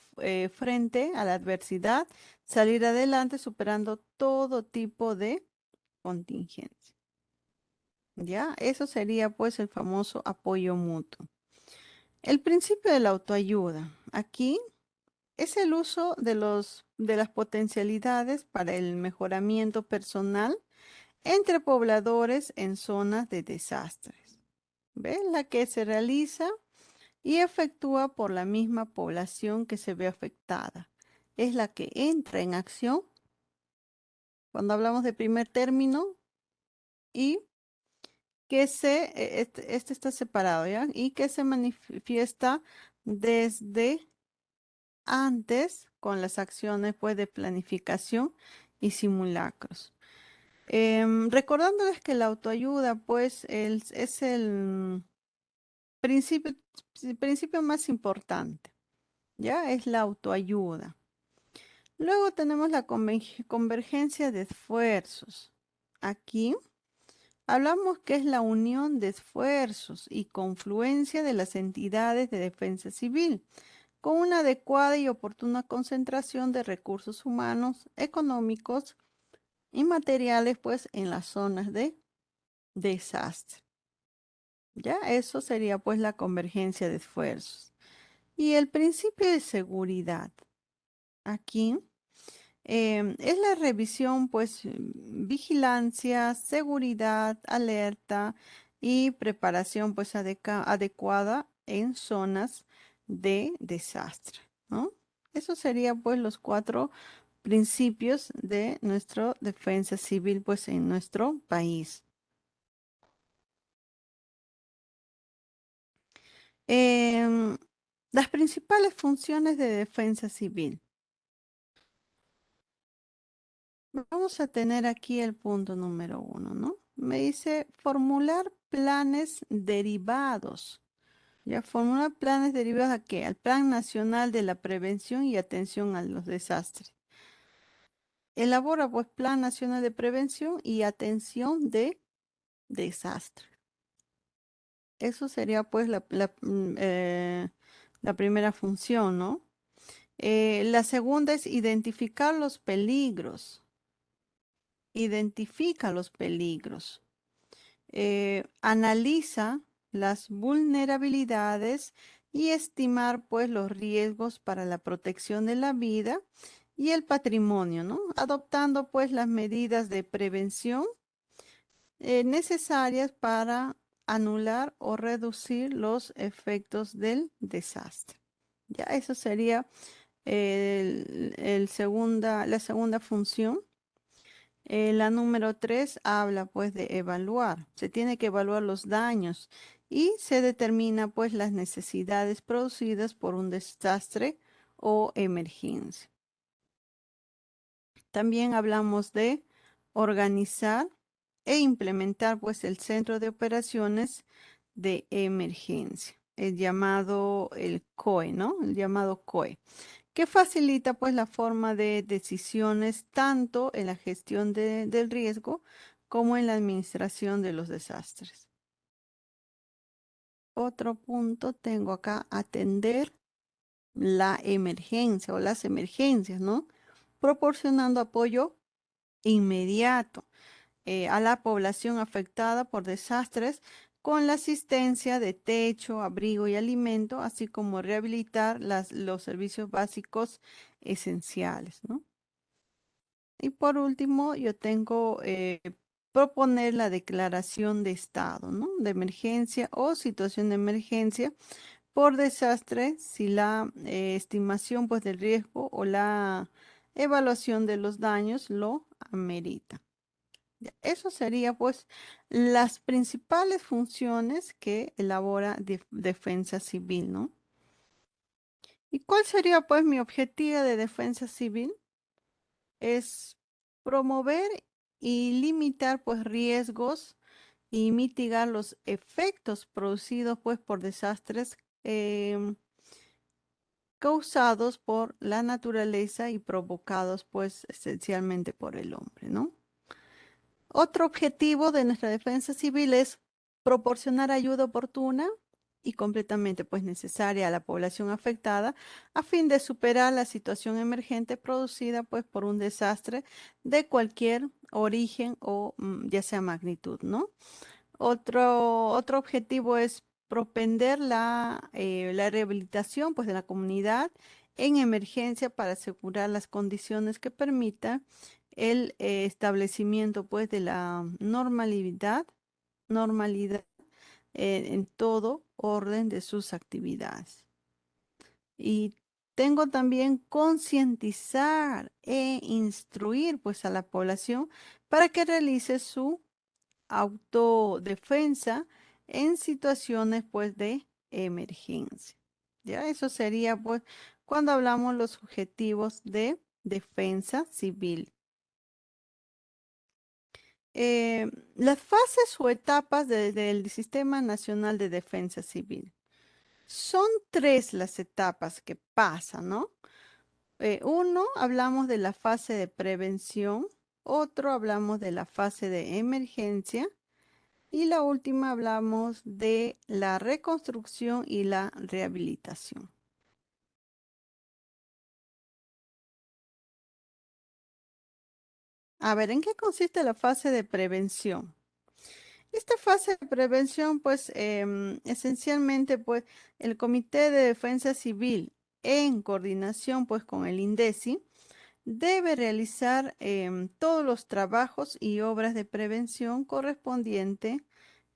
frente a la adversidad, salir adelante superando todo tipo de contingencia. ¿Ya? Eso sería pues el famoso apoyo mutuo. El principio de la autoayuda. Aquí es el uso de las potencialidades para el mejoramiento personal entre pobladores en zonas de desastres. ¿Ve? La que se realiza y efectúa por la misma población que se ve afectada. Es la que entra en acción cuando hablamos de primer término y este está separado, ¿ya? Y que se manifiesta desde antes con las acciones pues, de planificación y simulacros. Recordándoles que la autoayuda pues es el principio, principio más importante, ¿ya? Es la autoayuda. Luego tenemos la convergencia de esfuerzos. Aquí Hablamos que es la unión de esfuerzos y confluencia de las entidades de defensa civil, con una adecuada y oportuna concentración de recursos humanos, económicos y materiales, pues, en las zonas de desastre. Ya, eso sería pues la convergencia de esfuerzos. Y el principio de seguridad. Aquí es la revisión, pues, vigilancia, seguridad, alerta y preparación, pues, adecuada en zonas de desastre, ¿no? Eso sería, pues, los cuatro principios de nuestra defensa civil, pues, en nuestro país. Em, las principales funciones de defensa civil. Vamos a tener aquí el punto número uno, ¿no? Me dice formular planes derivados. ¿Ya? Formular planes derivados a qué? Al Plan Nacional de la Prevención y Atención a los Desastres. Elabora pues Plan Nacional de Prevención y Atención de Desastres. Eso sería pues la primera función, ¿no? La segunda es identificar los peligros. Identifica los peligros. Analiza las vulnerabilidades y estimar pues los riesgos para la protección de la vida y el patrimonio, ¿no? Adoptando pues las medidas de prevención necesarias para anular o reducir los efectos del desastre. Ya, eso sería la segunda función. La número 3 habla pues de evaluar. Se tiene que evaluar los daños y se determina pues las necesidades producidas por un desastre o emergencia. También hablamos de organizar e implementar pues el centro de operaciones de emergencia, el COE, ¿no? El llamado COE, que facilita pues la forma de decisiones tanto en la gestión del riesgo como en la administración de los desastres. Otro punto tengo acá, atender la emergencia o las emergencias, ¿no? Proporcionando apoyo inmediato a la población afectada por desastres con la asistencia de techo, abrigo y alimento, así como rehabilitar los servicios básicos esenciales, ¿no? Y por último, yo tengo proponer la declaración de estado, ¿no? De emergencia o situación de emergencia por desastre si la estimación pues del riesgo o la evaluación de los daños lo amerita. Ya, eso sería pues las principales funciones que elabora defensa civil, ¿no? ¿Y cuál sería pues mi objetivo de defensa civil? Es promover y limitar pues riesgos y mitigar los efectos producidos pues por desastres causados por la naturaleza y provocados pues esencialmente por el hombre, ¿no? Otro objetivo de nuestra defensa civil es proporcionar ayuda oportuna y completamente pues necesaria a la población afectada a fin de superar la situación emergente producida pues por un desastre de cualquier origen o ya sea magnitud, ¿no? Otro objetivo es propender la rehabilitación pues, de la comunidad en emergencia para asegurar las condiciones que permitan el establecimiento pues, de la normalidad en todo orden de sus actividades. Y tengo también concientizar e instruir pues, a la población para que realice su autodefensa en situaciones pues de emergencia. Ya eso sería pues cuando hablamos los objetivos de defensa civil. Las fases o etapas del Sistema Nacional de Defensa Civil. Son tres las etapas que pasan, ¿no? Uno, hablamos de la fase de prevención, otro hablamos de la fase de emergencia Y la última hablamos de la reconstrucción y la rehabilitación. A ver, ¿en qué consiste la fase de prevención? Esta fase de prevención, pues, esencialmente, pues, el Comité de Defensa Civil, en coordinación, pues, con el INDECI, debe realizar todos los trabajos y obras de prevención correspondiente,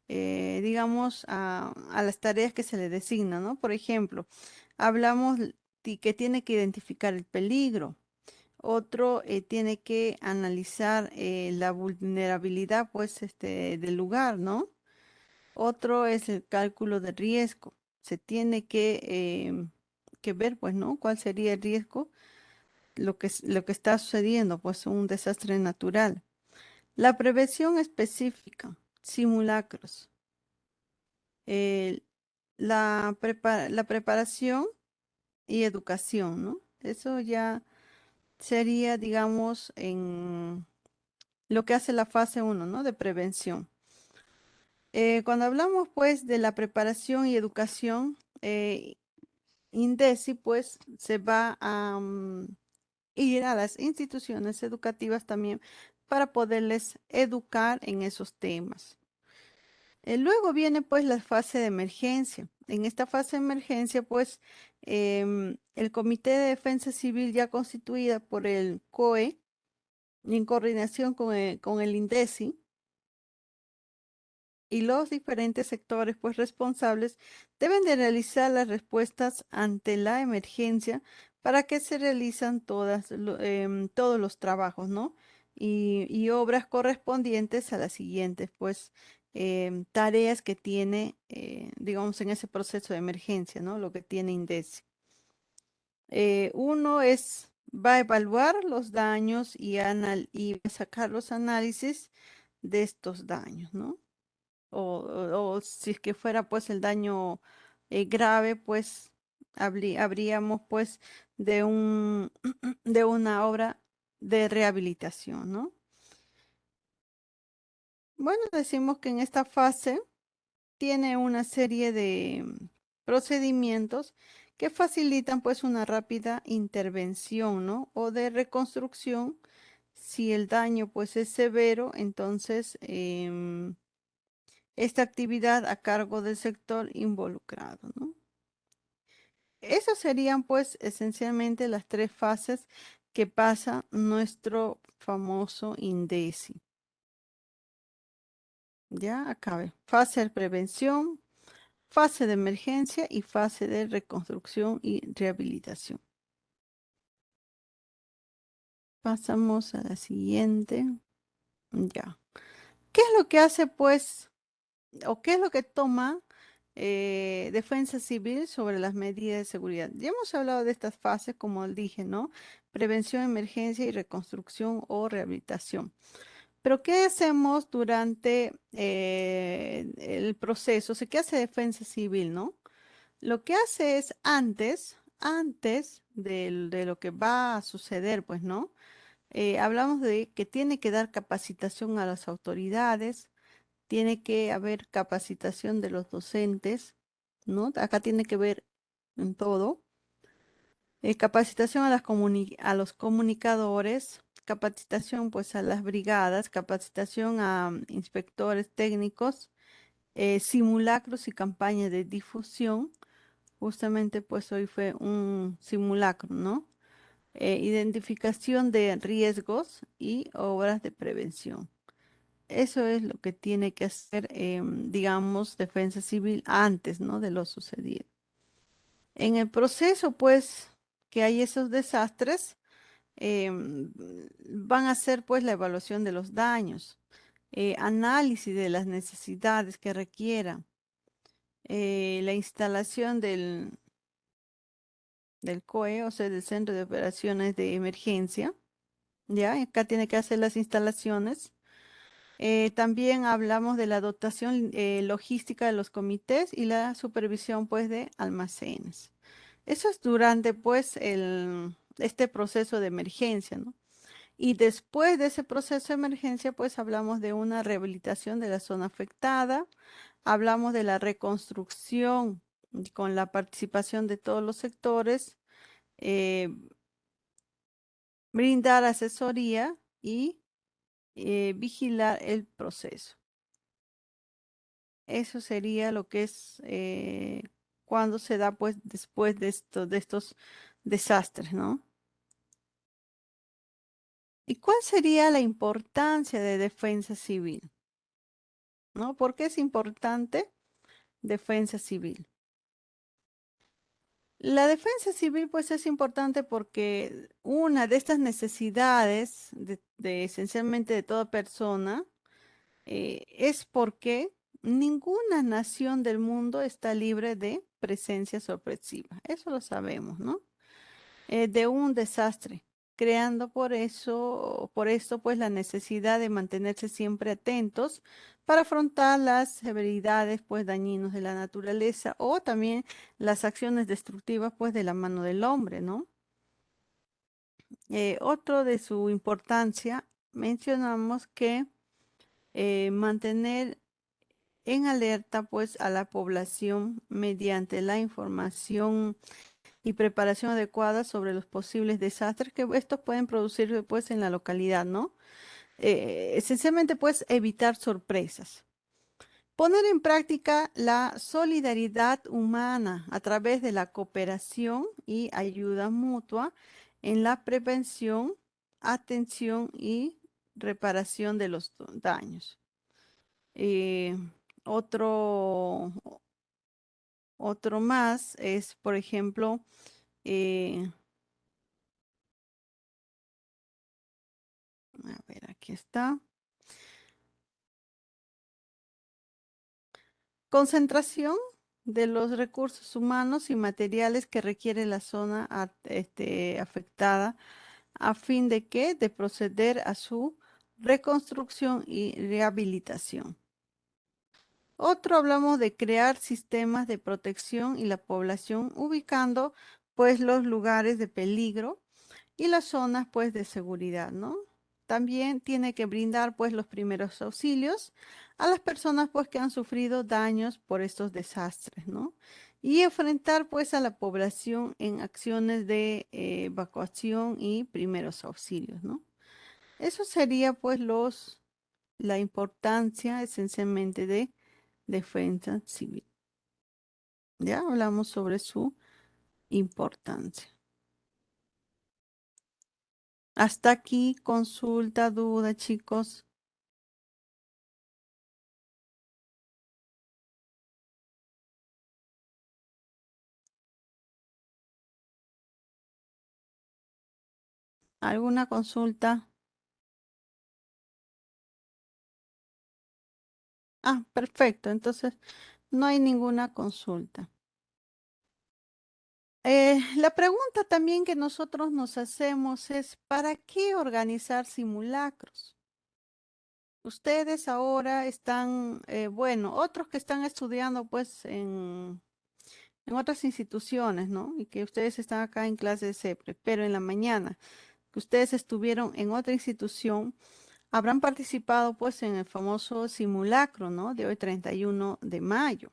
digamos, a las tareas que se le designan, ¿no? Por ejemplo, hablamos de que tiene que identificar el peligro. Otro tiene que analizar la vulnerabilidad, pues, del lugar, ¿no? Otro es el cálculo de riesgo. Se tiene que ver, pues, ¿no? ¿Cuál sería el riesgo? Lo que está sucediendo, pues, un desastre natural. La prevención específica, simulacros. eh, la preparación y educación, ¿no? Eso ya sería, digamos, en lo que hace la fase uno, ¿no? De prevención. Cuando hablamos, pues, de la preparación y educación, INDECI, pues, se va a ir a las instituciones educativas también para poderles educar en esos temas. Luego viene, pues, la fase de emergencia. En esta fase de emergencia, pues, el Comité de Defensa Civil ya constituida por el COE, en coordinación con el INDECI, y los diferentes sectores pues responsables deben de realizar las respuestas ante la emergencia para que se realizan todos los trabajos, ¿no? Y obras correspondientes a las siguientes pues tareas que tiene, digamos, en ese proceso de emergencia, ¿no? Lo que tiene INDECI. Uno es, va a evaluar los daños y va a sacar los análisis de estos daños, ¿no? O si es que fuera pues el daño grave, pues habríamos pues de un de una obra de rehabilitación, ¿no? Bueno, decimos que en esta fase tiene una serie de procedimientos que facilitan pues una rápida intervención, ¿no? O de reconstrucción. Si el daño pues es severo, entonces esta actividad a cargo del sector involucrado, ¿no? Esas serían pues esencialmente las tres fases que pasa nuestro famoso INDECI. Ya acabe. Fase de prevención, fase de emergencia y fase de reconstrucción y rehabilitación. Pasamos a la siguiente. Ya. ¿Qué es lo que hace pues o qué es lo que toma Defensa Civil sobre las medidas de seguridad? Ya hemos hablado de estas fases, como dije, ¿no? Prevención, emergencia y reconstrucción o rehabilitación. Pero ¿qué hacemos durante el proceso? O sea, ¿qué hace Defensa Civil, no? Lo que hace es antes de lo que va a suceder, pues, ¿no? Hablamos de que tiene que dar capacitación a las autoridades, tiene que haber capacitación de los docentes, ¿no? Acá tiene que ver en todo. Capacitación a a los comunicadores, capacitación pues a las brigadas, capacitación a inspectores técnicos, simulacros y campañas de difusión. Justamente pues hoy fue un simulacro, ¿no? Identificación de riesgos y obras de prevención. Eso es lo que tiene que hacer, digamos, Defensa Civil antes, ¿no? De lo sucedido. En el proceso, pues, que hay esos desastres, van a hacer, pues, la evaluación de los daños, análisis de las necesidades que requieran, la instalación del COE, o sea, del Centro de Operaciones de Emergencia, ¿ya? Acá tiene que hacer las instalaciones. También hablamos de la dotación logística de los comités y la supervisión pues de almacenes. Eso es durante pues este proceso de emergencia, ¿no? Y después de ese proceso de emergencia, pues hablamos de una rehabilitación de la zona afectada, hablamos de la reconstrucción con la participación de todos los sectores, eh, brindar asesoría y vigilar el proceso. Eso sería lo que es cuando se da pues después de estos desastres, ¿no? ¿Y cuál sería la importancia de defensa civil? ¿No? ¿Por qué es importante defensa civil? La defensa civil pues es importante porque una de estas necesidades de esencialmente de toda persona es porque ninguna nación del mundo está libre de presencia sorpresiva. Eso lo sabemos, ¿no? De un desastre, creando por esto, pues la necesidad de mantenerse siempre atentos para afrontar las severidades, pues dañinos de la naturaleza o también las acciones destructivas, pues de la mano del hombre, ¿no? Otro de su importancia, mencionamos que mantener en alerta pues a la población mediante la información y preparación adecuada sobre los posibles desastres que estos pueden producir pues en la localidad, ¿no? Esencialmente pues evitar sorpresas. Poner en práctica la solidaridad humana a través de la cooperación y ayuda mutua en la prevención, atención y reparación de los daños. Eh, otro, otro más es, por ejemplo, eh, a ver, aquí está. Concentración de los recursos humanos y materiales que requiere la zona afectada a fin de que de proceder a su reconstrucción y rehabilitación. Otro hablamos de crear sistemas de protección y la población ubicando pues los lugares de peligro y las zonas pues de seguridad, ¿no? También tiene que brindar pues los primeros auxilios a las personas pues que han sufrido daños por estos desastres, ¿no? Y enfrentar pues a la población en acciones de evacuación y primeros auxilios, ¿no? Eso sería pues la importancia esencialmente de defensa civil. Ya hablamos sobre su importancia. Hasta aquí, consulta, duda, chicos. ¿Alguna consulta? Ah, perfecto. Entonces, no hay ninguna consulta. La pregunta también que nosotros nos hacemos es, ¿para qué organizar simulacros? Ustedes ahora están, bueno, otros que están estudiando pues en otras instituciones, ¿no? Y que ustedes están acá en clase de CEPRE, pero en la mañana que ustedes estuvieron en otra institución, habrán participado pues en el famoso simulacro, ¿no? De hoy 31 de mayo.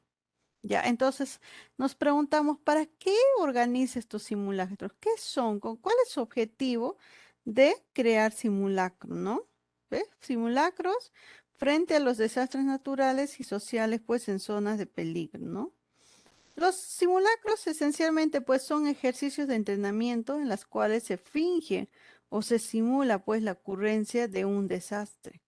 Ya, entonces nos preguntamos, ¿para qué organiza estos simulacros? ¿Qué son? ¿Cuál es su objetivo de crear simulacros, no? ¿Ves? Simulacros frente a los desastres naturales y sociales, pues en zonas de peligro, ¿no? Los simulacros esencialmente pues son ejercicios de entrenamiento en las cuales se finge o se simula pues la ocurrencia de un desastre.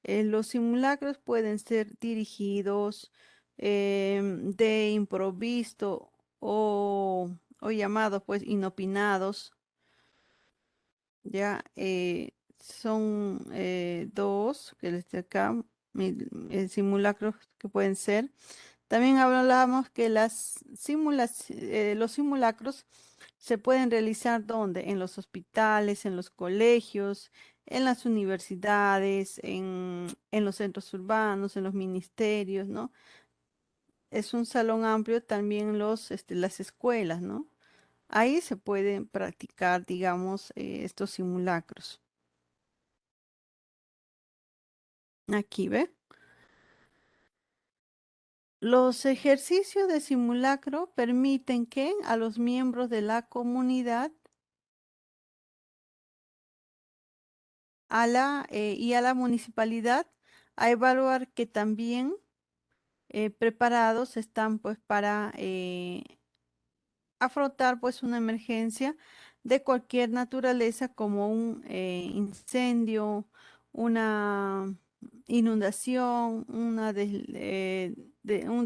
Los simulacros pueden ser dirigidos de improviso o llamados pues inopinados. Ya son dos que les estoy acá, simulacros que pueden ser. También hablamos que los simulacros se pueden realizar ¿dónde? En los hospitales, en los colegios, en las universidades, en los centros urbanos, en los ministerios, ¿no? Es un salón amplio también las escuelas, ¿no? Ahí se pueden practicar, digamos, estos simulacros. Aquí ve. Los ejercicios de simulacro permiten que a los miembros de la comunidad y a la municipalidad a evaluar que también preparados están pues para afrontar pues una emergencia de cualquier naturaleza como un incendio, una inundación, un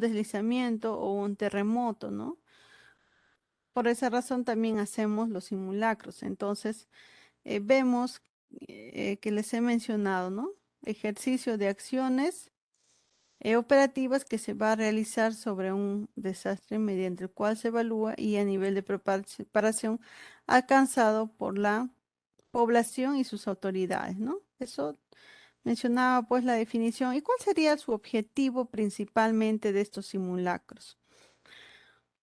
deslizamiento o un terremoto, ¿no? Por esa razón también hacemos los simulacros. Entonces, vemos que les he mencionado, ¿no? Ejercicio de acciones operativas que se va a realizar sobre un desastre mediante el cual se evalúa y a nivel de preparación alcanzado por la población y sus autoridades, ¿no? Eso mencionaba pues la definición. ¿Y cuál sería su objetivo principalmente de estos simulacros?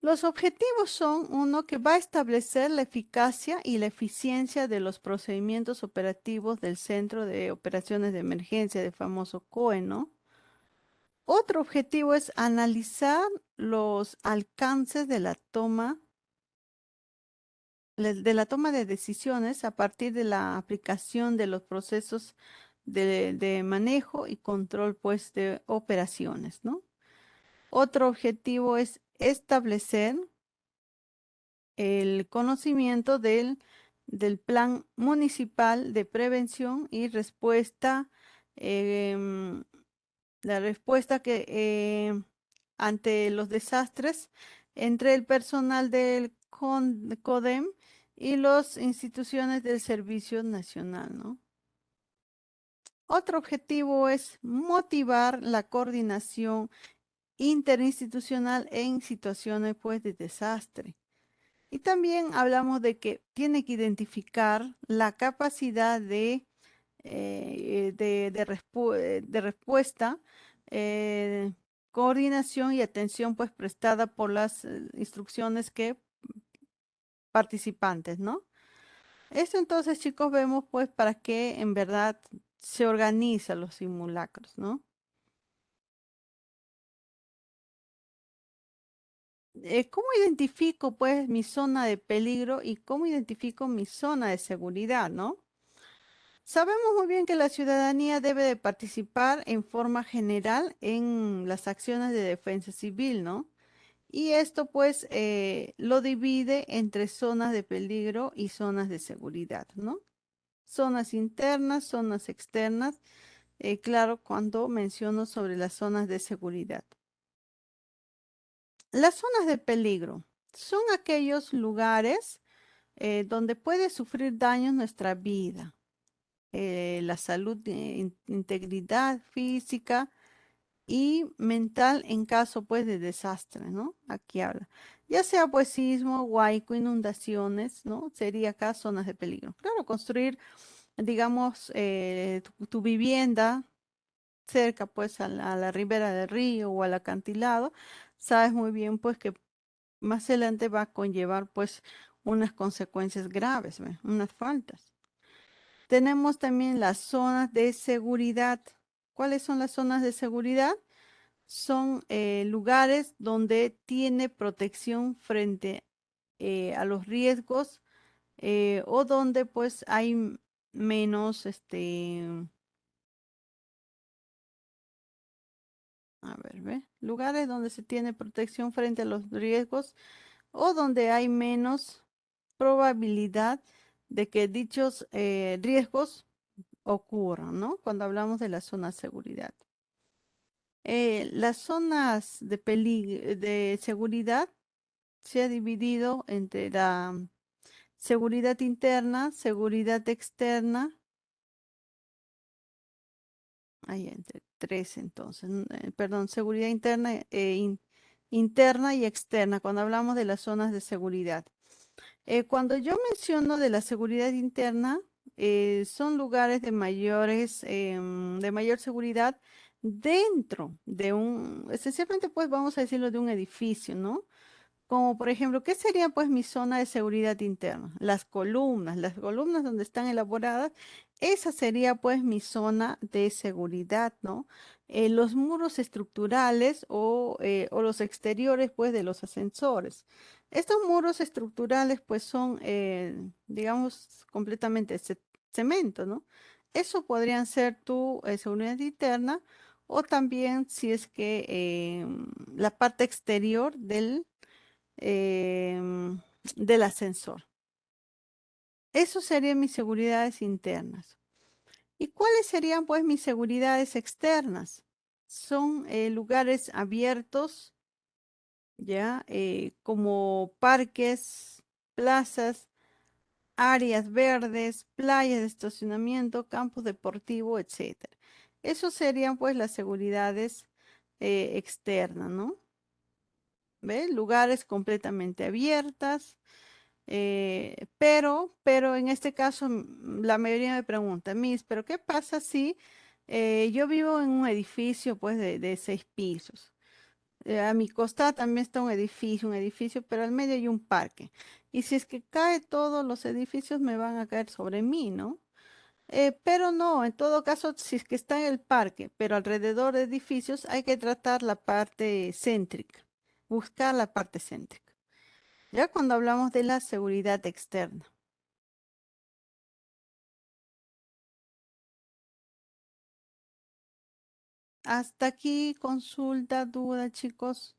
Los objetivos son, uno, que va a establecer la eficacia y la eficiencia de los procedimientos operativos del Centro de Operaciones de Emergencia, de famoso COE, ¿no? Otro objetivo es analizar los alcances de la toma de decisiones a partir de la aplicación de los procesos de manejo y control, pues, de operaciones, ¿no? Otro objetivo es establecer el conocimiento del plan municipal de prevención y respuesta, em, la respuesta que ante los desastres entre el personal del CODEM y las instituciones del Servicio Nacional, ¿no? Otro objetivo es motivar la coordinación interinstitucional en situaciones pues de desastre. Y también hablamos de que tiene que identificar la capacidad de respuesta, eh, coordinación y atención pues prestada por las instrucciones que participantes, ¿no? Esto entonces, chicos, vemos pues para qué en verdad se organizan los simulacros, ¿no? ¿Cómo identifico pues mi zona de peligro y cómo identifico mi zona de seguridad, ¿no? Sabemos muy bien que la ciudadanía debe de participar en forma general en las acciones de defensa civil, ¿no? Y esto pues lo divide entre zonas de peligro y zonas de seguridad, ¿no? Zonas internas, zonas externas, claro, cuando menciono sobre las zonas de seguridad. Las zonas de peligro son aquellos lugares donde puede sufrir daños nuestra vida, la salud, integridad física y mental en caso pues de desastre, ¿no? Aquí habla. Ya sea pues sismo, huaico, inundaciones, ¿no? Sería acá zonas de peligro. Claro, construir, digamos, tu vivienda cerca pues a la ribera del río o al acantilado, sabes muy bien pues que más adelante va a conllevar pues unas consecuencias graves, ¿ve? Unas faltas. Tenemos también las zonas de seguridad. ¿Cuáles son las zonas de seguridad? Son lugares donde tiene protección frente a los riesgos o donde pues hay menos, a ver, ¿ve? Lugares donde se tiene protección frente a los riesgos o donde hay menos probabilidad de que dichos riesgos ocurran, ¿no? Cuando hablamos de la zona de seguridad. Las zonas de seguridad se ha dividido entre la seguridad interna, seguridad externa, hay entre tres entonces, perdón, seguridad interna, interna y externa, cuando hablamos de las zonas de seguridad. Cuando yo menciono de la seguridad interna, son lugares de mayor seguridad dentro de esencialmente pues vamos a decirlo de un edificio, ¿no? Como por ejemplo, ¿qué sería pues mi zona de seguridad interna? Las columnas donde están elaboradas, esa sería pues mi zona de seguridad, ¿no? Los muros estructurales o los exteriores pues de los ascensores. Estos muros estructurales pues son, digamos, completamente cemento, ¿no? Eso podrían ser tu seguridad interna o también si es que la parte exterior del ascensor. Eso serían mis seguridades internas. ¿Y cuáles serían pues mis seguridades externas? Son lugares abiertos, ya, como parques, plazas, áreas verdes, playas de estacionamiento, campos deportivos, etcétera. Esos serían pues las seguridades externas, ¿no? ¿Ves? Lugares completamente abiertas. Pero en este caso, la mayoría me pregunta, Miss, ¿pero qué pasa si yo vivo en un edificio pues de 6 pisos? A mi costado también está un edificio, pero al medio hay un parque. Y si es que cae todos los edificios, me van a caer sobre mí, ¿no? Pero no, en todo caso, si es que está en el parque, pero alrededor de edificios, hay que tratar la parte céntrica, buscar la parte céntrica. Ya cuando hablamos de la seguridad externa. Hasta aquí, consulta, duda, chicos.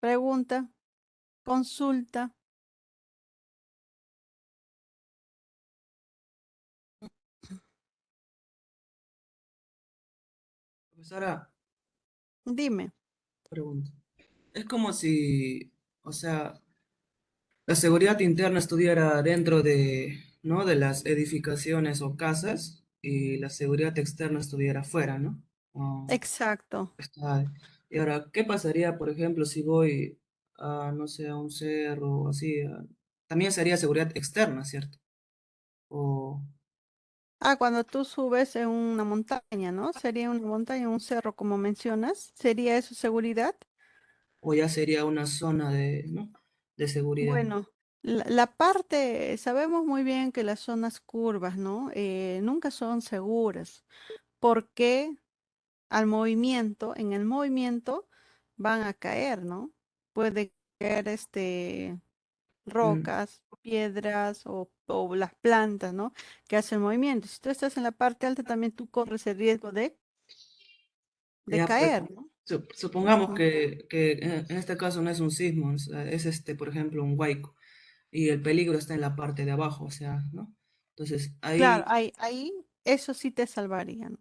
Pregunta, consulta. Profesora, Dime. pregunta. Es como si, o sea, la seguridad interna estuviera dentro de, ¿no? de las edificaciones o casas y la seguridad externa estuviera fuera, ¿no? O Exacto. está- Y ahora, ¿qué pasaría, por ejemplo, si voy a, no sé, a un cerro o así? También sería seguridad externa, ¿cierto? O, Ah, cuando tú subes en una montaña, ¿no? Sería una montaña, un cerro, como mencionas. ¿Sería eso seguridad? o ya sería una zona de, ¿no? de seguridad. Bueno, la parte, sabemos muy bien que las zonas curvas, ¿no? Nunca son seguras, porque en el movimiento van a caer, ¿no? Puede caer Mm, rocas, piedras o las plantas, ¿no? Que hacen movimiento. Si tú estás en la parte alta, también tú corres el riesgo de Ya, pues, caer, ¿no? supongamos Ujú. que en este caso no es un sismo, es por ejemplo, un huaico, y el peligro está en la parte de abajo, o sea, ¿no? Entonces, Claro, ahí ahí eso sí te salvaría, ¿no?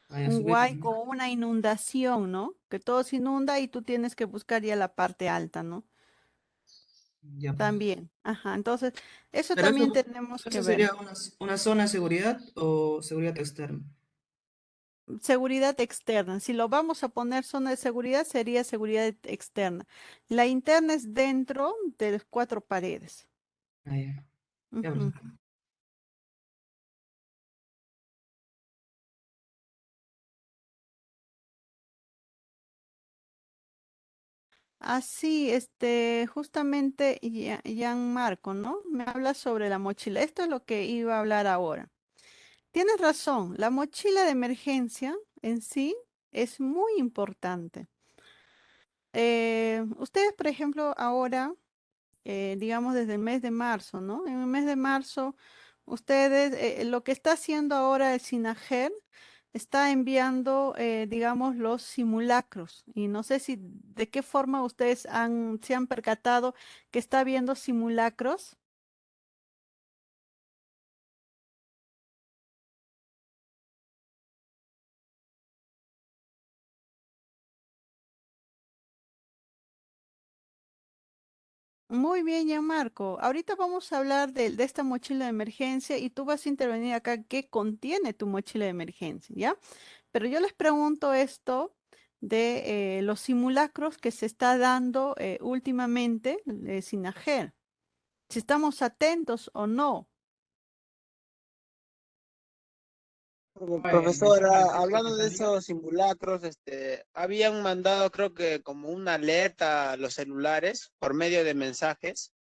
vaya a Un subir, ¿no? huaico o una inundación, ¿no? Que todo se inunda y tú tienes que buscar ya la parte alta, ¿no? Ya, pues. También. Ajá. Entonces, eso Pero también tenemos que eso ver. sería una zona de seguridad o seguridad externa. Seguridad externa. Si lo vamos a poner zona de seguridad, sería seguridad externa. La interna es dentro de las 4 paredes. Ah, ya. Ya, pues. Ujú. Así, justamente Marco, ¿no? Me habla sobre la mochila. Esto es lo que iba a hablar ahora. Tienes razón, la mochila de emergencia en sí es muy importante. Ustedes, por ejemplo, ahora digamos desde el mes de marzo, ¿no? En el mes de marzo, ustedes, lo que está haciendo ahora el SINAGER, está enviando, digamos, los simulacros. Y no sé si de qué forma ustedes se han percatado que está habiendo simulacros. Muy bien, ya Marco. Ahorita vamos a hablar de esta mochila de emergencia y tú vas a intervenir acá qué contiene tu mochila de emergencia, ¿ya? Pero yo les pregunto esto de los simulacros que se está dando últimamente de SINAGER, si estamos atentos o no. Bueno, Profesora, excelente. hablando de Estaría, esos simulacros, habían mandado creo que como una alerta a los celulares por medio de mensajes.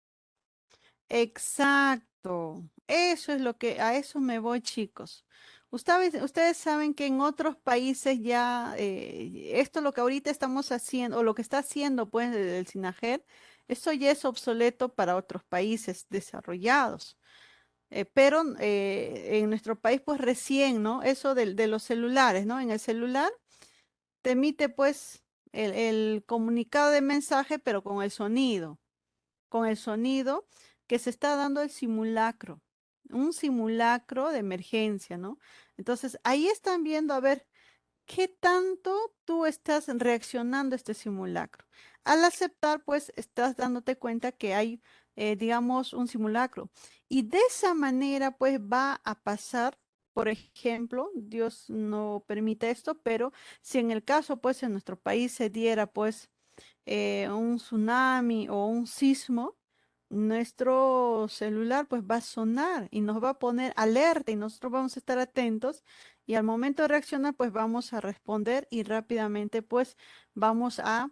Exacto. Eso es lo que, a eso me voy, chicos. Ustedes saben que en otros países ya, esto lo que ahorita estamos haciendo, o lo que está haciendo pues el SINAGER, eso ya es obsoleto para otros países desarrollados. Pero en nuestro país pues recién, ¿no? Eso de los celulares, ¿no? En el celular te emite pues el comunicado de mensaje, pero con el sonido que se está dando el simulacro, un simulacro de emergencia, ¿no? Entonces, ahí están viendo a ver qué tanto tú estás reaccionando a este simulacro. Al aceptar, pues estás dándote cuenta que hay, digamos, un simulacro. Y de esa manera, pues va a pasar. Por ejemplo, Dios no permite esto, pero si en el caso, pues en nuestro país se diera, pues, un tsunami o un sismo, nuestro celular pues va a sonar y nos va a poner alerta y nosotros vamos a estar atentos y al momento de reaccionar pues vamos a responder y rápidamente pues vamos a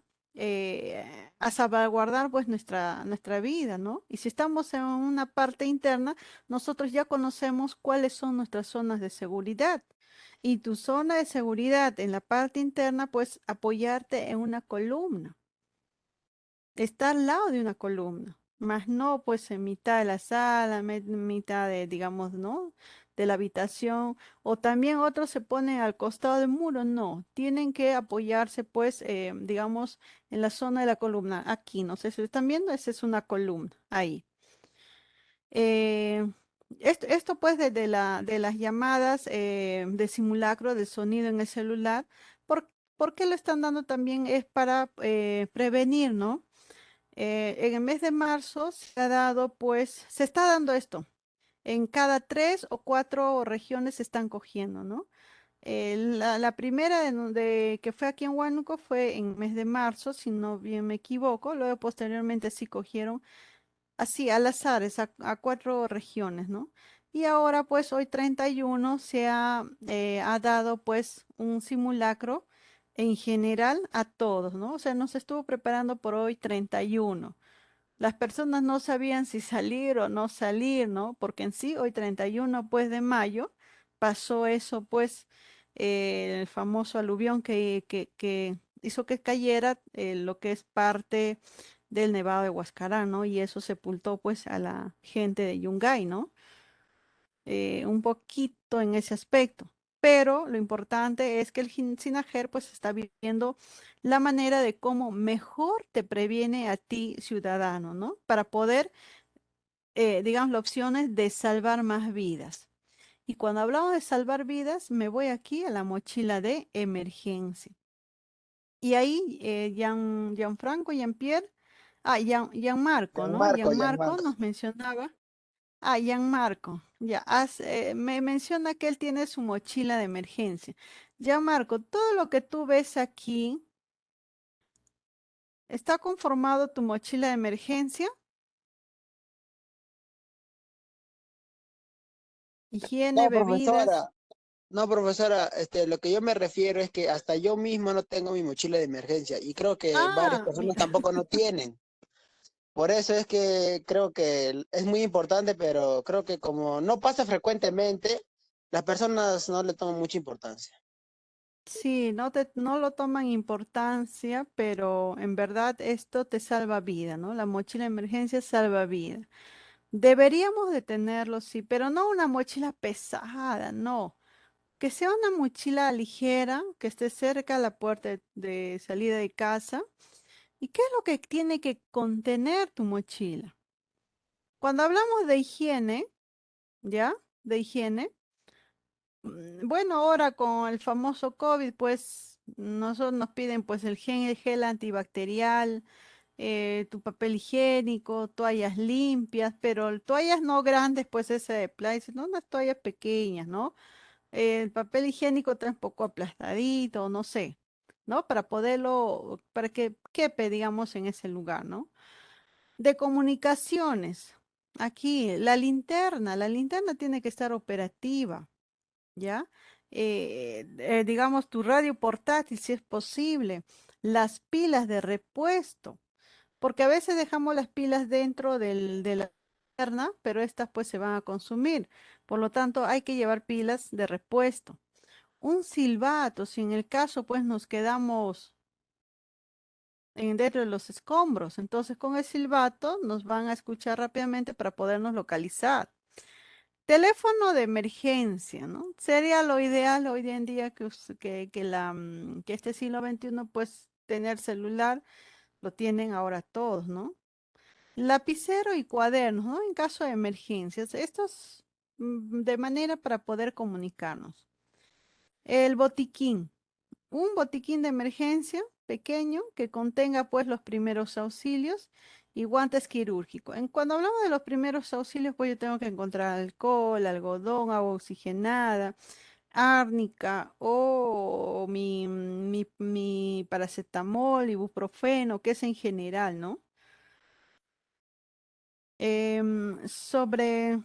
salvaguardar pues nuestra vida, ¿no? Y si estamos en una parte interna, nosotros ya conocemos cuáles son nuestras zonas de seguridad. Y tu zona de seguridad en la parte interna, pues apoyarte en una columna. Está al lado de una columna, más no pues en mitad de la sala, mitad de, digamos, ¿no? De la habitación, o también otros se ponen al costado del muro, no, tienen que apoyarse pues, digamos, en la zona de la columna, aquí, no sé si están viendo, esa es una columna, ahí. Eh, esto pues de las llamadas de simulacro de sonido en el celular, ¿por qué lo están dando también? Es para prevenir, ¿no? En el mes de marzo se ha dado, pues, se está dando esto. En cada 3 o 4 regiones se están cogiendo, ¿no? La primera que fue aquí en Huánuco fue en mes de marzo, si no bien me equivoco. Luego posteriormente sí cogieron así al azar, a 4 regiones, ¿no? Y ahora, pues, hoy 31 ha dado, pues, un simulacro en general a todos, ¿no? O sea, nos estuvo preparando por hoy 31. Las personas no sabían si salir o no salir, ¿no? Porque en sí, hoy 31 pues, de mayo, pasó eso, pues, el famoso aluvión que hizo que cayera lo que es parte del Nevado de Huascarán, ¿no? Y eso sepultó, pues, a la gente de Yungay, ¿no? Un poquito en ese aspecto. Pero lo importante es que el SINAGER pues está viendo la manera de cómo mejor te previene a ti, ciudadano, ¿no? Para poder, digamos, las opciones de salvar más vidas. Y cuando hablamos de salvar vidas, me voy aquí a la mochila de emergencia. Y ahí, Gianfranco, Jean-Pierre, Gianmarco, ¿no? Gianmarco, Gianmarco Gianmarco. nos mencionaba. Gianmarco, ya, me menciona que él tiene su mochila de emergencia. Gianmarco, todo lo que tú ves aquí, ¿está conformado tu mochila de emergencia? Higiene, No, bebidas. profesora, no, profesora, lo que yo me refiero es que hasta yo mismo no tengo mi mochila de emergencia y creo que varias personas Mira, tampoco no tienen. Por eso es que creo que es muy importante, pero creo que como no pasa frecuentemente, las personas no le toman mucha importancia. sí, no lo toman importancia, pero en verdad esto te salva vida, ¿no? La mochila de emergencia salva vida. Deberíamos de tenerlo, sí, pero no una mochila pesada, no. Que sea una mochila ligera, que esté cerca a la puerta de salida de casa. ¿Y qué es lo que tiene que contener tu mochila? Cuando hablamos de higiene, ¿ya? De higiene, bueno, ahora con el famoso COVID, pues nosotros nos piden pues el gel antibacterial, tu papel higiénico, toallas limpias, pero toallas no grandes, pues ese de playa, sino unas toallas pequeñas, ¿no? El papel higiénico está un poco aplastadito, no sé, ¿no? Para poderlo, para que quepe, digamos, en ese lugar, ¿no? De comunicaciones, aquí, la linterna tiene que estar operativa, ¿ya? digamos, tu radio portátil, si es posible, las pilas de repuesto, porque a veces dejamos las pilas dentro de la linterna, pero estas pues se van a consumir. Por lo tanto, hay que llevar pilas de repuesto. Un silbato, si en el caso pues nos quedamos dentro de los escombros, entonces con el silbato nos van a escuchar rápidamente para podernos localizar. Teléfono de emergencia, ¿no? Sería lo ideal hoy en día que este siglo XXI, pues tener celular, lo tienen ahora todos, ¿no? Lapicero y cuadernos, ¿no? En caso de emergencias, estos de manera para poder comunicarnos. El botiquín, un botiquín de emergencia pequeño que contenga pues los primeros auxilios y guantes quirúrgicos. Cuando hablamos de los primeros auxilios, pues yo tengo que encontrar alcohol, algodón, agua oxigenada, árnica o mi paracetamol, ibuprofeno, que es en general, ¿no? Sobre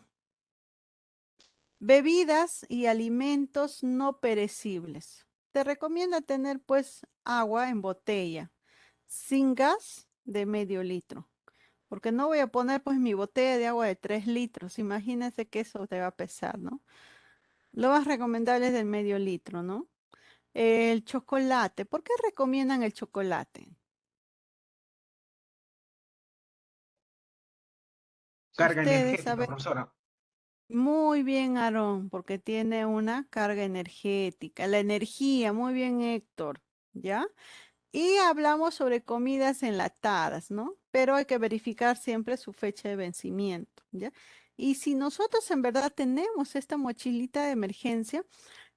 bebidas y alimentos no perecibles. Te recomienda tener pues agua en botella, sin gas de medio litro, porque no voy a poner pues mi botella de agua de 3 litros. Imagínense que eso te va a pesar, ¿no? Lo más recomendable es del medio litro, ¿no? El chocolate. ¿Por qué recomiendan el chocolate? Carga Ustedes energética, saben profesora. muy bien, Aarón, porque tiene una carga energética. La energía, muy bien, Héctor, ¿ya? Y hablamos sobre comidas enlatadas, ¿no? Pero hay que verificar siempre su fecha de vencimiento, ¿ya? Y si nosotros en verdad tenemos esta mochilita de emergencia,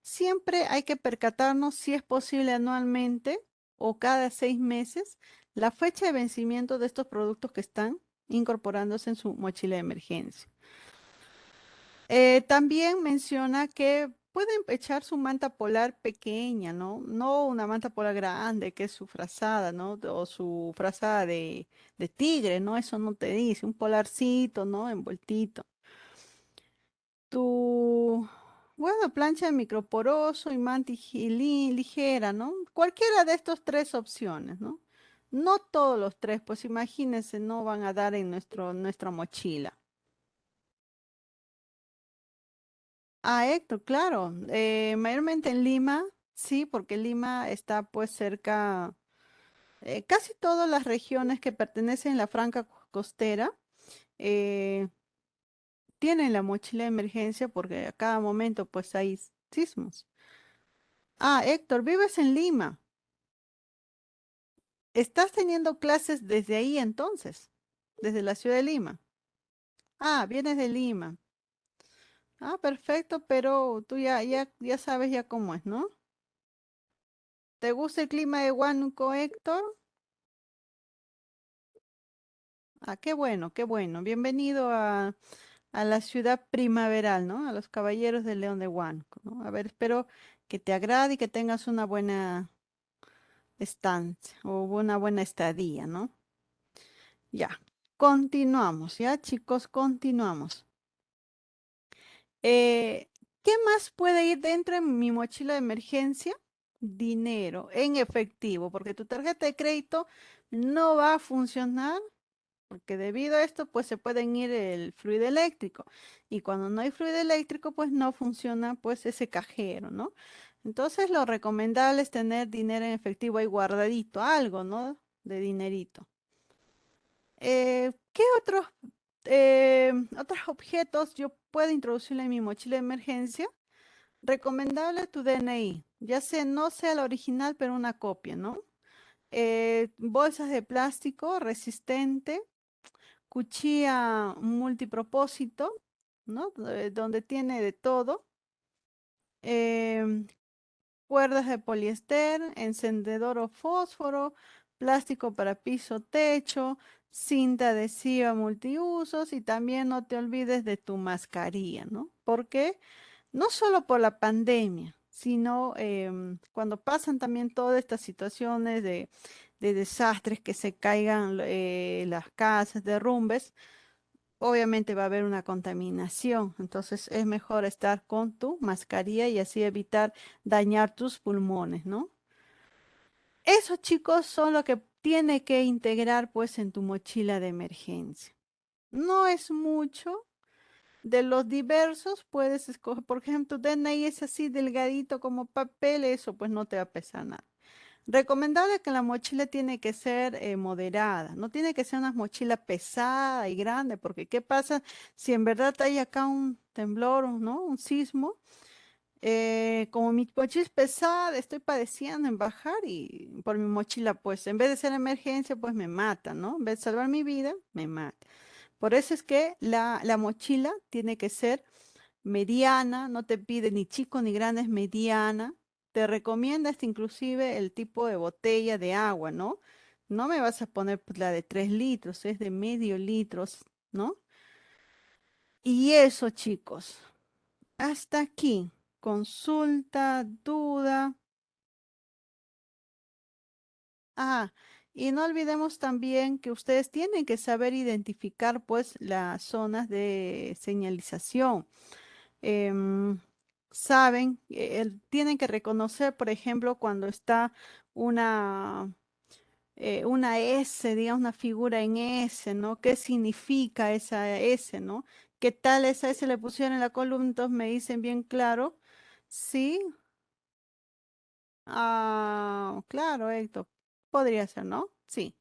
siempre hay que percatarnos si es posible anualmente o cada 6 meses la fecha de vencimiento de estos productos que están incorporándose en su mochila de emergencia. También menciona que pueden echar su manta polar pequeña, ¿no? No una manta polar grande, que es su frazada, ¿no? O su frazada de tigre, ¿no? Eso no te dice, un polarcito, ¿no? Envueltito. Tu, bueno, plancha de microporoso y manta ligera, ¿no? Cualquiera de estos tres opciones, ¿no? No todos los tres, pues imagínense, no van a dar en nuestra mochila. Ah, Héctor, claro. Mayormente en Lima, sí, porque Lima está pues cerca, casi todas las regiones que pertenecen a la franja costera eh, tienen la mochila de emergencia porque a cada momento pues hay sismos. Ah, Héctor, vives en Lima. ¿Estás teniendo clases desde ahí entonces? Desde la ciudad de Lima. Ah, vienes de Lima. Ah, perfecto, pero tú ya sabes ya cómo es, ¿no? ¿Te gusta el clima de Huánuco, Héctor? Ah, qué bueno, qué bueno. Bienvenido a la ciudad primaveral, ¿no? A los Caballeros del León de Huánuco, ¿no? A ver, espero que te agrade y que tengas una buena estancia o una buena estadía, ¿no? Ya, continuamos, ¿ya, chicos? Continuamos. Eh, ¿Qué más puede ir dentro de mi mochila de emergencia? Dinero en efectivo, porque tu tarjeta de crédito no va a funcionar porque debido a esto, pues se pueden ir el fluido eléctrico. Y cuando no hay fluido eléctrico, pues no funciona pues ese cajero, ¿no? Entonces lo recomendable es tener dinero en efectivo ahí guardadito, algo, ¿no? De dinerito. ¿Qué otros objetos yo puedo introducirle en mi mochila de emergencia? Recomendable tu DNI, ya sea no sea la original, pero una copia, ¿no? Bolsas de plástico resistente, cuchilla multipropósito, ¿no? Donde tiene de todo. em, Cuerdas de poliéster, encendedor o fósforo, plástico para piso, techo, cinta adhesiva multiusos y también no te olvides de tu mascarilla, ¿no? Porque no solo por la pandemia, sino cuando pasan también todas estas situaciones de desastres, que se caigan las casas, derrumbes, obviamente va a haber una contaminación, entonces es mejor estar con tu mascarilla y así evitar dañar tus pulmones, ¿no? Esos chicos son lo que tiene que integrar pues en tu mochila de emergencia. No es mucho. De los diversos puedes escoger, por ejemplo, tu DNI es así delgadito como papel, eso pues no te va a pesar nada. Recomendable que la mochila tiene que ser moderada, no tiene que ser una mochila pesada y grande, porque ¿qué pasa si en verdad hay acá un temblor, ¿no? Un sismo? Como mi mochila es pesada, estoy padeciendo en bajar y por mi mochila, pues en vez de ser emergencia, pues me mata, ¿no? En vez de salvar mi vida, me mata. Por eso es que la mochila tiene que ser mediana, no te pide ni chico ni grande, es mediana. Te recomienda hasta inclusive el tipo de botella de agua, ¿no? No me vas a poner pues, la de 3 litros, es de medio litros, ¿no? Y eso, chicos, hasta aquí. Consulta, duda. Ah, y no olvidemos también que ustedes tienen que saber identificar pues las zonas de señalización. em, Saben, tienen que reconocer, por ejemplo, cuando está una, una S, digamos, una figura en S, ¿no? ¿Qué significa esa S, ¿no? ¿Qué tal esa S le pusieron en la columna? Entonces me dicen bien claro. Sí, claro, Héctor. Podría ser, ¿no? Sí.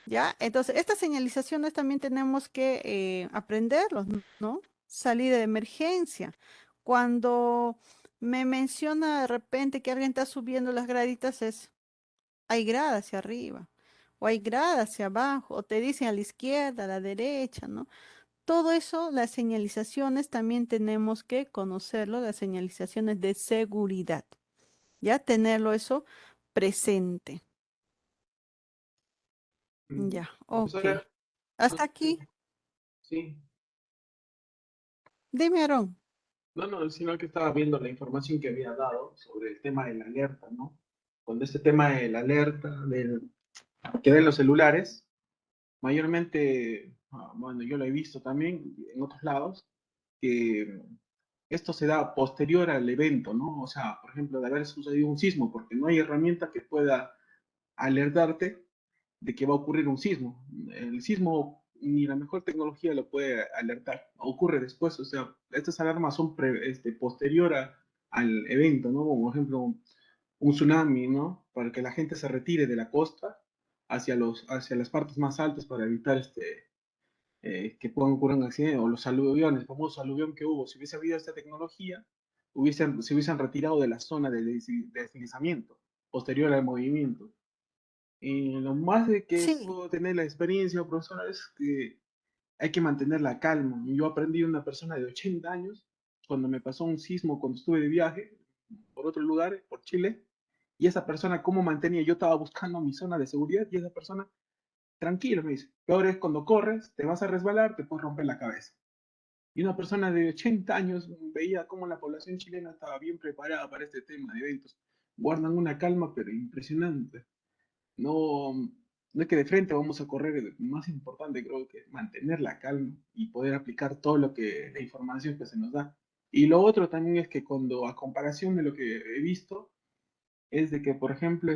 ¿Ya? Entonces, estas señalizaciones también tenemos que aprenderlos, ¿no? Salida de emergencia. Cuando me menciona de repente que alguien está subiendo las graditas, hay grada hacia arriba, o hay grada hacia abajo, o te dicen a la izquierda, a la derecha, ¿no? Todo eso, las señalizaciones también tenemos que conocerlo, las señalizaciones de seguridad, ¿ya? Tenerlo eso presente. Ya, ok. Profesora, Hasta aquí. sí, Dime, Aarón. no, sino que estaba viendo la información que había dado sobre el tema de la alerta, ¿no? Con este tema de la alerta que da en los celulares, mayormente, bueno, yo lo he visto también en otros lados, que esto se da posterior al evento, ¿no? O sea, por ejemplo, de haber sucedido un sismo, porque no hay herramienta que pueda alertarte de que va a ocurrir un sismo. El sismo ni la mejor tecnología lo puede alertar. Ocurre después, o sea, estas alarmas son posterior al evento, ¿no? Como por ejemplo un tsunami, ¿no? Para que la gente se retire de la costa hacia las partes más altas para evitar que puedan ocurrir un accidente, o los aluviones, el famoso aluvión que hubo. Si hubiese habido esta tecnología, se hubiesen retirado de la zona de deslizamiento posterior al movimiento. Y lo más de que Sí, puedo tener la experiencia, profesora, es que hay que mantener la calma. Yo aprendí de una persona de 80 años, cuando me pasó un sismo, cuando estuve de viaje por otro lugar, por Chile, y esa persona, ¿cómo mantenía? Yo estaba buscando mi zona de seguridad y esa persona, tranquilo, me dice, peor es cuando corres, te vas a resbalar, te puedes romper la cabeza. Y una persona de 80 años veía cómo la población chilena estaba bien preparada para este tema de eventos. Guardan una calma, pero impresionante. No, no es que de frente vamos a correr, más importante creo que mantener la calma y poder aplicar todo la información que se nos da. Y lo otro también es que cuando, a comparación de lo que he visto, es de que, por ejemplo,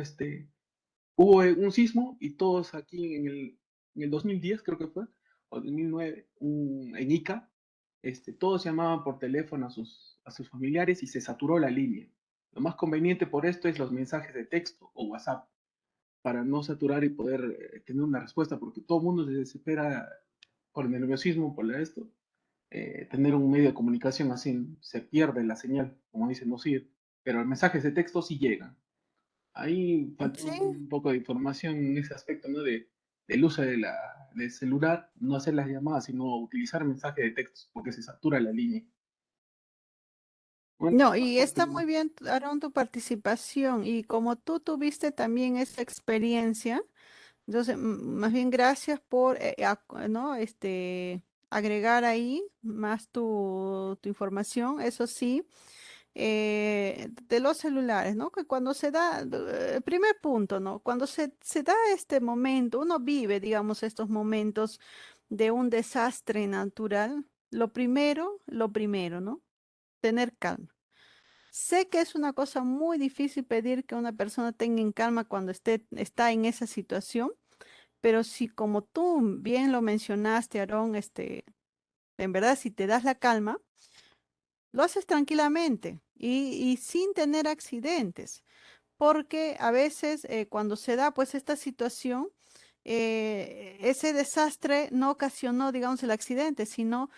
hubo un sismo y todos aquí en el 2010, creo que fue, o 2009, en Ica, todos llamaban por teléfono a sus familiares y se saturó la línea. Lo más conveniente por esto es los mensajes de texto o WhatsApp para no saturar y poder tener una respuesta, porque todo el mundo se desespera por el nerviosismo, por esto. Tener un medio de comunicación así se pierde la señal, como dicen, no sirve, pero los mensajes de texto sí llegan. Ahí faltó sí, un poco de información en ese aspecto, ¿no? Del uso del celular, no hacer las llamadas, sino utilizar mensajes de texto, porque se satura la línea. Bueno, no, y bastante está muy nomás. bien, Aarón, tu participación. Y como tú tuviste también esa experiencia, entonces, más bien gracias por, ¿no? Agregar ahí más tu información. Eso sí, de los celulares, ¿no? Que cuando se da, el primer punto, ¿no? Cuando se da este momento, uno vive, digamos, estos momentos de un desastre natural, lo primero, ¿no? Tener calma. Sé que es una cosa muy difícil pedir que una persona tenga en calma cuando está en esa situación, pero si como tú bien lo mencionaste, Aarón, en verdad, si te das la calma, lo haces tranquilamente y sin tener accidentes, porque a veces cuando se da pues esta situación, ese desastre no ocasionó, digamos, el accidente, sino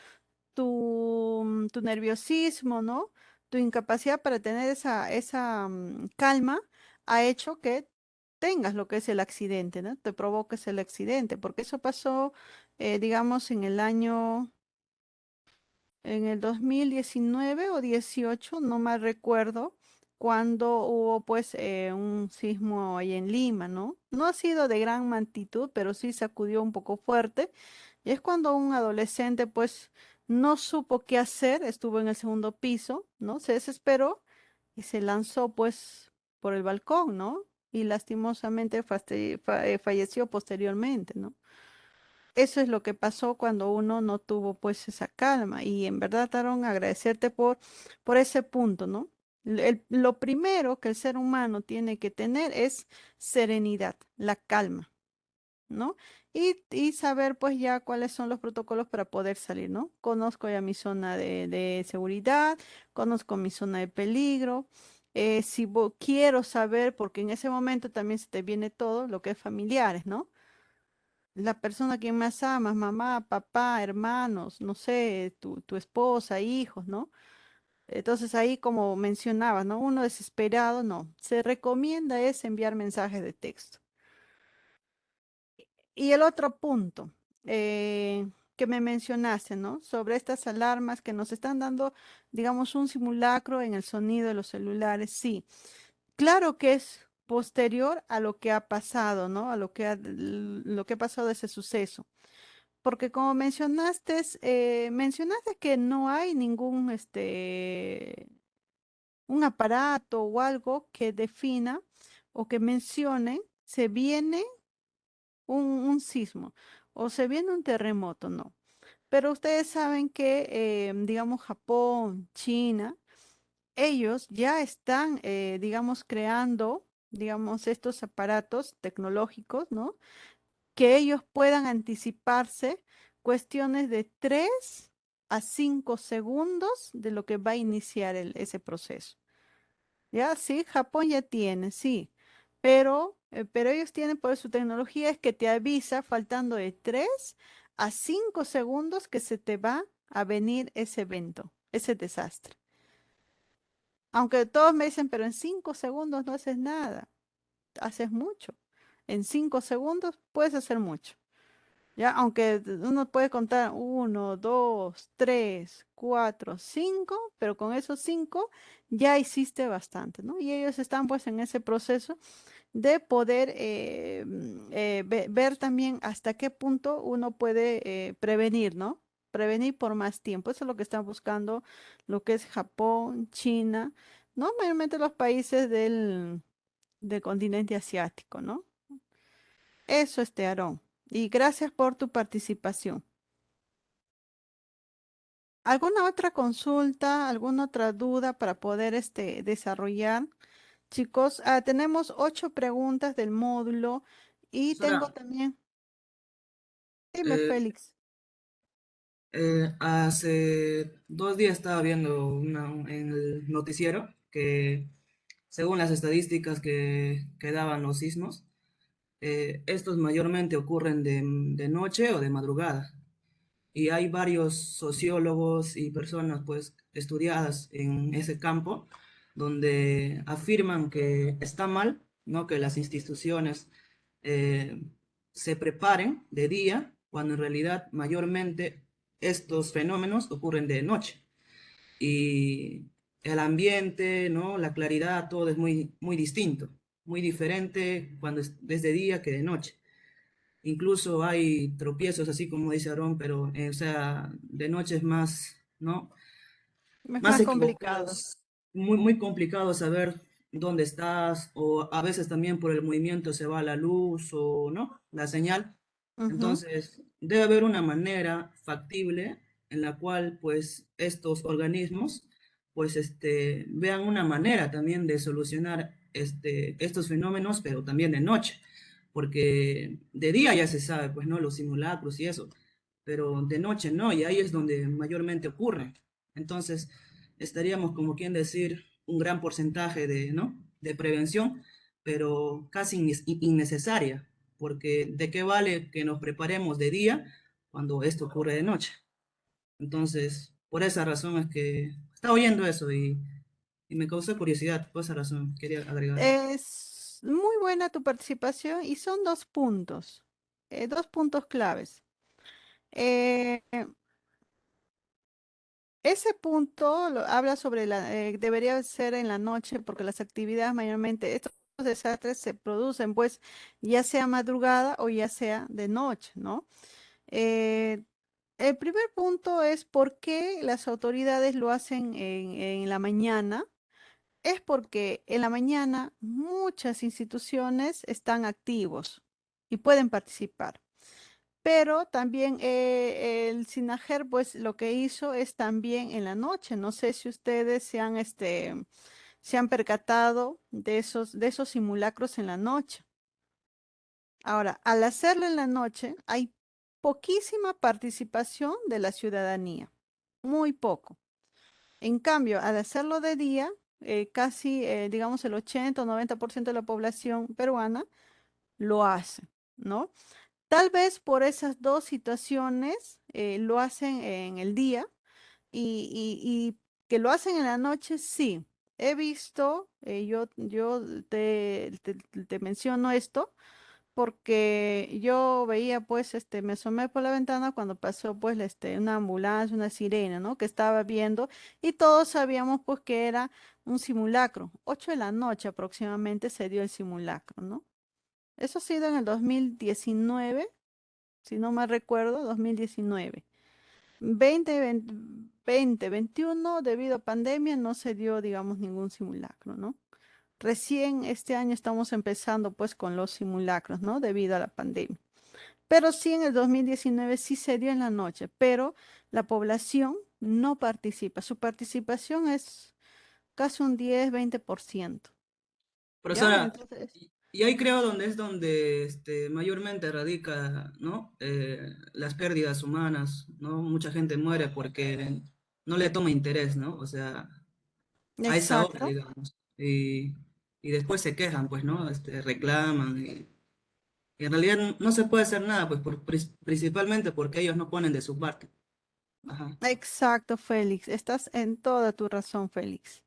tu nerviosismo, ¿no? Tu incapacidad para tener esa calma ha hecho que tengas lo que es el accidente, ¿no? Te provoques el accidente, porque eso pasó, digamos, en el 2019 o 18, no mal recuerdo, cuando hubo pues un sismo ahí en Lima, ¿no? No ha sido de gran magnitud, pero sí sacudió un poco fuerte. Y es cuando un adolescente pues no supo qué hacer, estuvo en el segundo piso, ¿no? Se desesperó y se lanzó pues por el balcón, ¿no? Y lastimosamente falleció posteriormente, ¿no? Eso es lo que pasó cuando uno no tuvo pues esa calma. Y en verdad, Aaron, agradecerte por ese punto, ¿no? Lo primero que el ser humano tiene que tener es serenidad, la calma, ¿no? Y saber pues ya cuáles son los protocolos para poder salir, ¿no? Conozco ya mi zona de seguridad, conozco mi zona de peligro. Si quiero saber, porque en ese momento también se te viene todo lo que es familiares, ¿no? La persona que más amas, mamá, papá, hermanos, no sé, tu esposa, hijos, ¿no? Entonces ahí como mencionabas, ¿no? Uno desesperado, no. Se recomienda es enviar mensajes de texto. Y el otro punto que me mencionaste, ¿no? Sobre estas alarmas que nos están dando, digamos, un simulacro en el sonido de los celulares. Sí, claro que es posterior a lo que ha pasado, ¿no? A lo que ha pasado de ese suceso. Porque como mencionaste que no hay ningún, un aparato o algo que defina o que mencione, se viene un sismo o se viene un terremoto, no. Pero ustedes saben que, digamos, Japón, China, ellos ya están, digamos, creando, digamos, estos aparatos tecnológicos, ¿no? Que ellos puedan anticiparse cuestiones de 3 a 5 segundos de lo que va a iniciar ese proceso. Ya, sí, Japón ya tiene, sí, pero ellos tienen, por su tecnología es que te avisa faltando de 3 a 5 segundos que se te va a venir ese evento, ese desastre. Aunque todos me dicen, pero en 5 segundos no haces nada, haces mucho. En 5 segundos puedes hacer mucho. Ya, aunque uno puede contar 1, 2, 3, 4, 5, pero con esos 5 ya hiciste bastante, ¿no? Y ellos están pues en ese proceso de poder ver también hasta qué punto uno puede prevenir, ¿no? Prevenir por más tiempo. Eso es lo que están buscando lo que es Japón, China, ¿no? Mayormente los países del continente asiático, ¿no? Eso, Aarón. Y gracias por tu participación. ¿Alguna otra consulta, alguna otra duda para poder desarrollar? Chicos, tenemos 8 preguntas del módulo y tengo Sara, también, dime, eh, Félix. hace 2 días estaba viendo en el noticiero que según las estadísticas que daban los sismos, estos mayormente ocurren de noche o de madrugada. Y hay varios sociólogos y personas pues estudiadas en ese campo donde afirman que está mal, ¿no? Que las instituciones eh, se preparen de día cuando en realidad mayormente estos fenómenos ocurren de noche. Y el ambiente, ¿no? La claridad, todo es muy, muy distinto, muy diferente cuando es de día que de noche. Incluso hay tropiezos, así como dice Aarón, pero, o sea, de noche es más, ¿no? Es Más más complicado. equivocados, muy, muy complicado saber dónde estás, o a veces también por el movimiento se va la luz o, ¿no? La señal. Ujú. Entonces, debe haber una manera factible en la cual pues estos organismos pues vean una manera también de solucionar estos fenómenos, pero también de noche, porque de día ya se sabe, pues no, los simulacros y eso, pero de noche no, y ahí es donde mayormente ocurre. Entonces, estaríamos como quien decir un gran porcentaje de, ¿no? de prevención, pero casi innecesaria, porque ¿de qué vale que nos preparemos de día cuando esto ocurre de noche? Entonces, por esa razón es que estaba oyendo eso y me causó curiosidad, por esa razón quería agregar. Es muy buena tu participación y son dos puntos claves. Eh, Ese punto habla sobre debería ser en la noche porque las actividades mayormente, estos desastres se producen pues ya sea madrugada o ya sea de noche, ¿no? Eh, el primer punto es por qué las autoridades lo hacen en la mañana. Es porque en la mañana muchas instituciones están activos y pueden participar. Pero también el SINAGER, pues lo que hizo es también en la noche. No sé si ustedes se han percatado de esos simulacros en la noche. Ahora, al hacerlo en la noche, hay poquísima participación de la ciudadanía, muy poco. En cambio, al hacerlo de día, casi, digamos, el 80 o 90% de la población peruana lo hace, ¿no? Tal vez por esas dos situaciones lo hacen en el día y que lo hacen en la noche, sí. He visto, yo te menciono esto porque yo veía pues, me asomé por la ventana cuando pasó pues, una ambulancia, una sirena, ¿no? Que estaba viendo y todos sabíamos pues que era un simulacro. 8 de la noche aproximadamente se dio el simulacro, ¿no? Eso ha sido en el 2019 si no me recuerdo, 2019. 2021, debido a pandemia, no se dio, digamos, ningún simulacro, ¿no? Recién este año estamos empezando pues con los simulacros, ¿no? Debido a la pandemia. Pero sí en el 2019 sí se dio en la noche, pero la población no participa. Su participación es casi un 10-20%. ¿Ya? Profesora, Entonces, y ahí creo donde es donde mayormente radica, ¿no? Las pérdidas humanas, ¿no? Mucha gente muere porque no le toma interés, ¿no? O sea, a esa hora, exacto. digamos. Y después se quejan, pues, ¿no? Reclaman. Y en realidad no se puede hacer nada, pues, principalmente porque ellos no ponen de su parte. Ajá. Exacto, Félix. Estás en toda tu razón, Félix.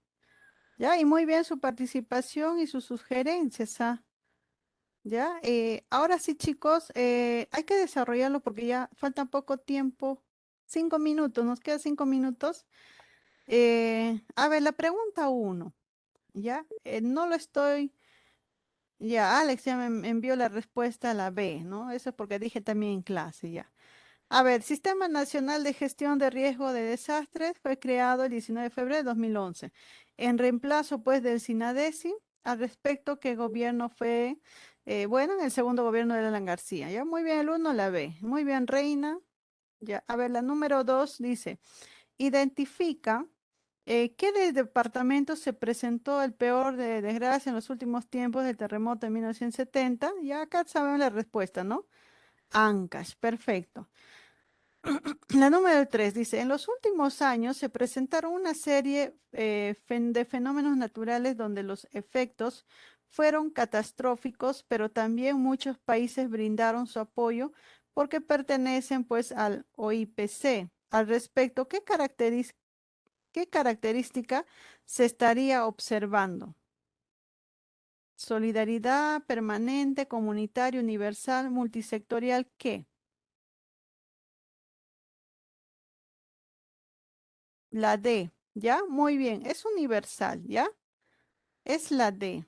Ya, y muy bien su participación y sus sugerencias, ¿ah? Ya, ahora sí, chicos, hay que desarrollarlo porque ya falta poco tiempo. 5 minutos, nos quedan 5 minutos. A ver, la pregunta uno, ¿ya? No lo estoy, ya, Alex ya me envió la respuesta a la B, ¿no? Eso es porque dije también en clase, ya. A ver, Sistema Nacional de Gestión de Riesgo de Desastres fue creado el 19 de febrero de 2011, en reemplazo pues del SINADESI. Al respecto, ¿qué gobierno fue? Bueno, en el segundo gobierno de Alan García. Ya, muy bien, el uno, la B. Muy bien, Reina. Ya, a ver, la número dos dice, identifica qué departamento se presentó el peor de desgracia en los últimos tiempos del terremoto de 1970. Ya acá sabemos la respuesta, ¿no? Ancash, perfecto. La número 3 dice, en los últimos años se presentaron una serie de fenómenos naturales donde los efectos fueron catastróficos, pero también muchos países brindaron su apoyo porque pertenecen pues al OIPC. Al respecto, qué característica se estaría observando? Solidaridad permanente, comunitaria, universal, multisectorial, ¿qué? La D, ¿ya? Muy bien, es universal, ¿ya? Es la D.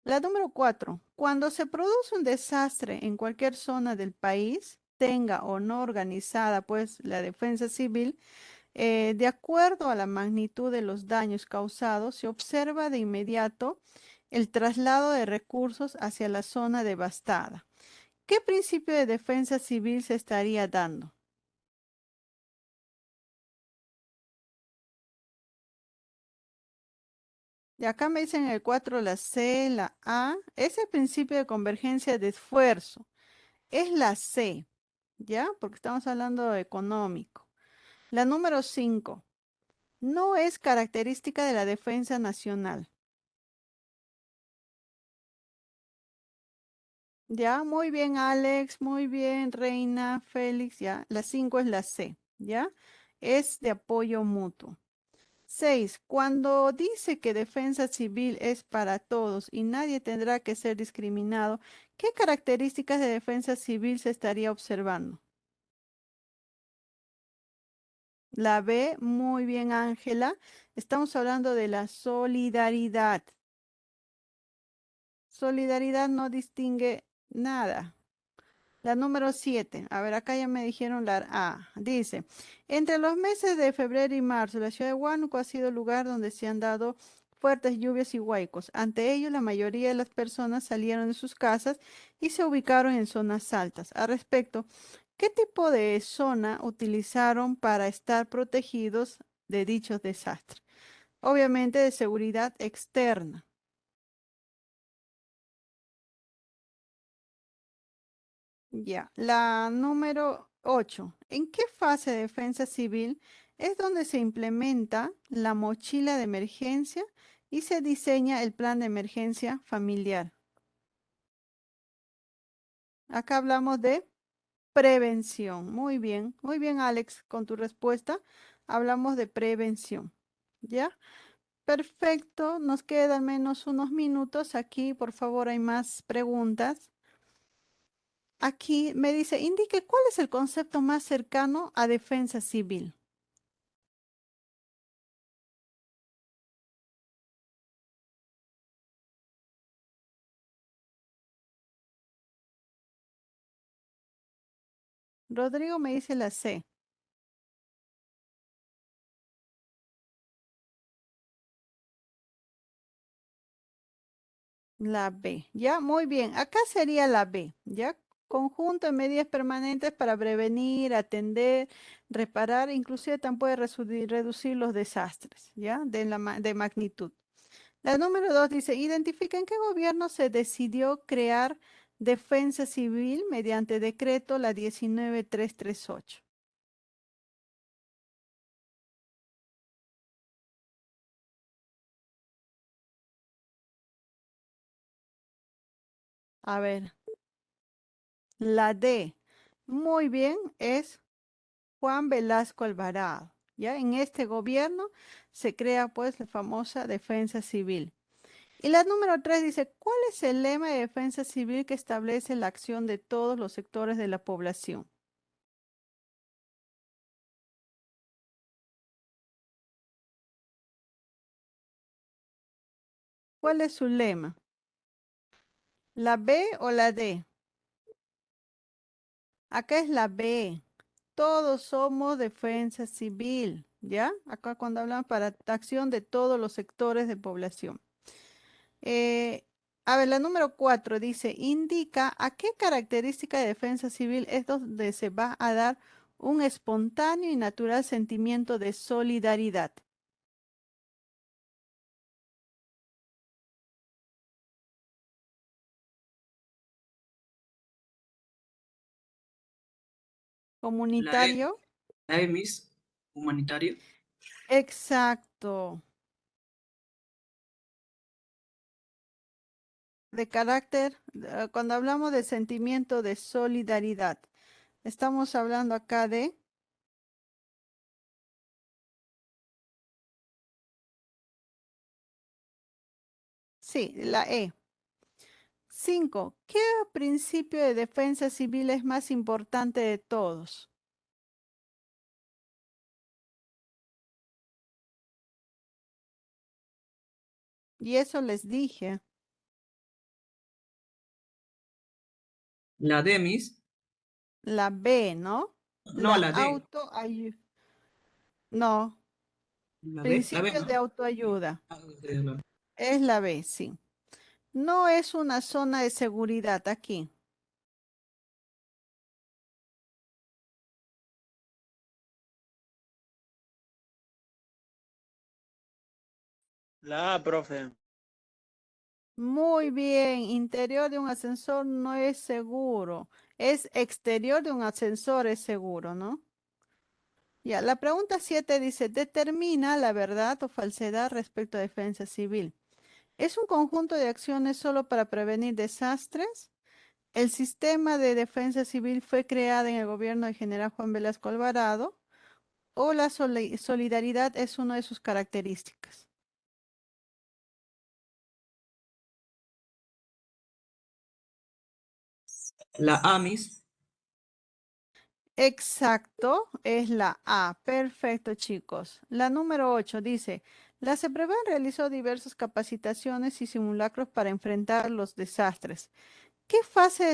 La número 4. Cuando se produce un desastre en cualquier zona del país, tenga o no organizada, pues, la defensa civil, de acuerdo a la magnitud de los daños causados, se observa de inmediato el traslado de recursos hacia la zona devastada. ¿Qué principio de defensa civil se estaría dando? De acá me dicen el 4, la C, la A. Es el principio de convergencia de esfuerzo. Es la C, ¿ya? Porque estamos hablando de económico. La número 5. No es característica de la defensa nacional. Ya, muy bien, Alex, muy bien, Reina, Félix, ya. La 5 es la C, ¿ya? Es de apoyo mutuo. 6. Cuando dice que defensa civil es para todos y nadie tendrá que ser discriminado, ¿qué características de defensa civil se estaría observando? La B, muy bien, Ángela. Estamos hablando de la solidaridad. Solidaridad no distingue nada. La número 7, a ver, acá ya me dijeron la A. Dice, entre los meses de febrero y marzo, la ciudad de Huánuco ha sido el lugar donde se han dado fuertes lluvias y huaicos. Ante ello, la mayoría de las personas salieron de sus casas y se ubicaron en zonas altas. Al respecto, ¿qué tipo de zona utilizaron para estar protegidos de dichos desastres? Obviamente de seguridad externa. Ya, la número 8. ¿En qué fase de defensa civil es donde se implementa la mochila de emergencia y se diseña el plan de emergencia familiar? Acá hablamos de prevención. Muy bien, Alex, con tu respuesta. Hablamos de prevención. ¿Ya? Perfecto, nos quedan menos unos minutos. Aquí, por favor, hay más preguntas. Aquí me dice, indique cuál es el concepto más cercano a defensa civil. Rodrigo me dice la C, la B. Ya, muy bien. Acá sería la B, ¿ya? Conjunto de medidas permanentes para prevenir, atender, reparar, inclusive también puede reducir los desastres, ¿ya? De magnitud. La número 2 dice, identifica en qué gobierno se decidió crear defensa civil mediante decreto la 19338. A ver, la D. Muy bien, es Juan Velasco Alvarado. Ya en este gobierno se crea pues la famosa defensa civil. Y la número 3 dice, ¿cuál es el lema de defensa civil que establece la acción de todos los sectores de la población? ¿Cuál es su lema? ¿La B o la D? Acá es la B. Todos somos defensa civil, ¿ya? Acá cuando hablamos para acción de todos los sectores de población. Eh, a ver, la número 4 dice, indica a qué característica de defensa civil es donde se va a dar un espontáneo y natural sentimiento de solidaridad. La E, Comunitario. la E, Miss, humanitario. Exacto. De carácter, cuando hablamos de sentimiento de solidaridad, estamos hablando acá de, sí, la E. 5. ¿Qué principio de defensa civil es más importante de todos? Y eso les dije. La D, Miss. La B, ¿no? No, La la D. autoayuda. No, La B, principios de ¿no? autoayuda. Ah, ok, Es la B, sí. No es una zona de seguridad aquí. La A, profe. Muy bien, interior de un ascensor no es seguro. Es exterior de un ascensor es seguro, ¿no? Ya, la pregunta 7 dice, determina la verdad o falsedad respecto a defensa civil. ¿Es un conjunto de acciones solo para prevenir desastres? ¿El sistema de defensa civil fue creado en el gobierno del general Juan Velasco Alvarado? ¿O la solidaridad es una de sus características? La AMIS. Exacto, es la A. Perfecto, chicos. La número 8 dice, la CEPREVAN realizó diversas capacitaciones y simulacros para enfrentar los desastres. ¿Qué fase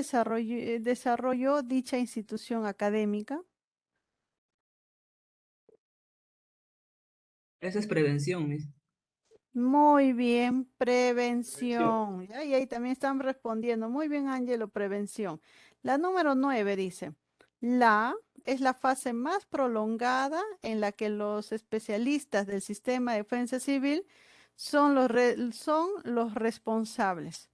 desarrolló dicha institución académica? Esa es prevención, Miss. Muy bien, Prevención. prevención. Ya, y ahí también están respondiendo. Muy bien, Ángelo, prevención. La número 9 dice, la es la fase más prolongada en la que los especialistas del sistema de defensa civil son los responsables.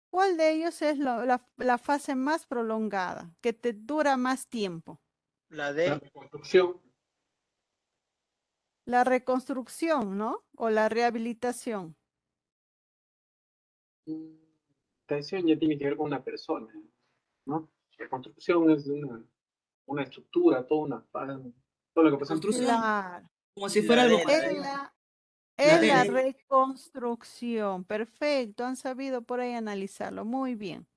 ¿Cuál de ellos es la fase más prolongada, que te dura más tiempo? La La D. reconstrucción. La reconstrucción, ¿no? O la rehabilitación. Atención ya tiene que ver con una persona, ¿no? La construcción es una estructura, toda una todo lo que pasa en Construcción, Claro. como si fuera La algo D, la En D. material. la, La en D, la Miss. reconstrucción. Perfecto. Han sabido por ahí analizarlo. Muy bien.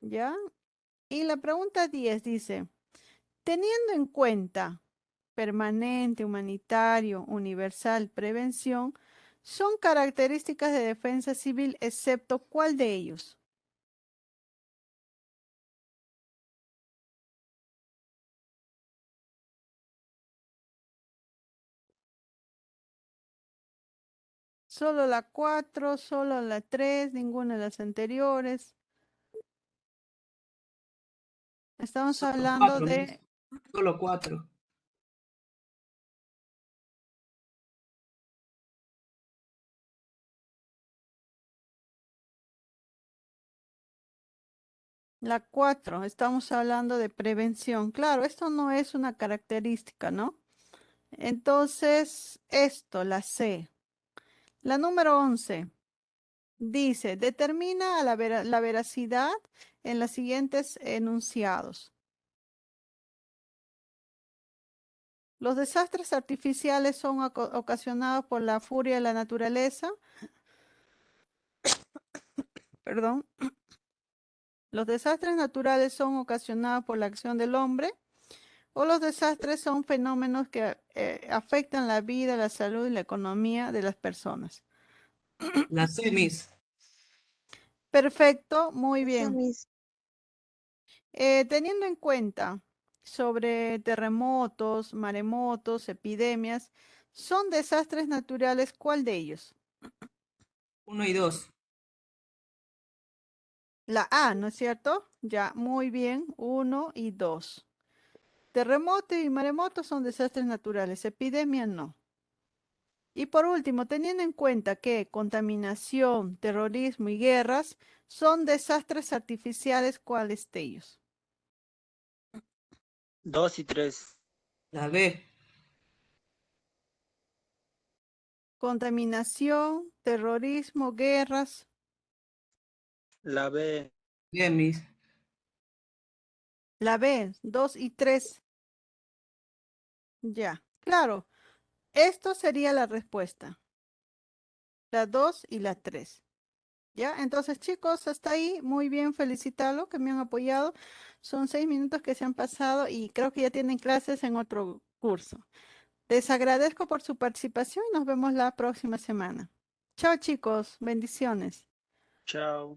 ¿Ya? Y la pregunta 10 dice, teniendo en cuenta permanente, humanitario, universal, prevención, son características de defensa civil, excepto ¿cuál de ellos? Solo la 4, solo la 3, ninguna de las anteriores. Estamos Solo hablando 4, Miss. de Solo 4. la 4. Estamos hablando de prevención. Claro, esto no es una característica, ¿no? Entonces, esto, la C. La número 11 dice, determina la veracidad en los siguientes enunciados. Los desastres artificiales son ocasionados por la furia de la naturaleza. Perdón. Los desastres naturales son ocasionados por la acción del hombre. O los desastres son fenómenos que afectan la vida, la salud y la economía de las personas. La C, Miss. Perfecto, muy Esa bien. mis, Teniendo en cuenta sobre terremotos, maremotos, epidemias, ¿son desastres naturales? ¿Cuál de ellos? 1 y 2. La A, ¿no es cierto? Ya, muy bien. 1 y 2. Terremoto y maremoto son desastres naturales, epidemia no. Y por último, teniendo en cuenta que contaminación, terrorismo y guerras son desastres artificiales, ¿cuáles de ellos? 2 y 3. La B. Contaminación, terrorismo, guerras. La B. Bien, Miss. La B, 2 y 3. Ya, claro, esto sería la respuesta. La 2 y la 3. ¿Ya? Entonces, chicos, hasta ahí, muy bien, felicitarlos que me han apoyado. Son 6 minutos que se han pasado y creo que ya tienen clases en otro curso. Les agradezco por su participación y nos vemos la próxima semana. Chao, chicos, bendiciones. Chao.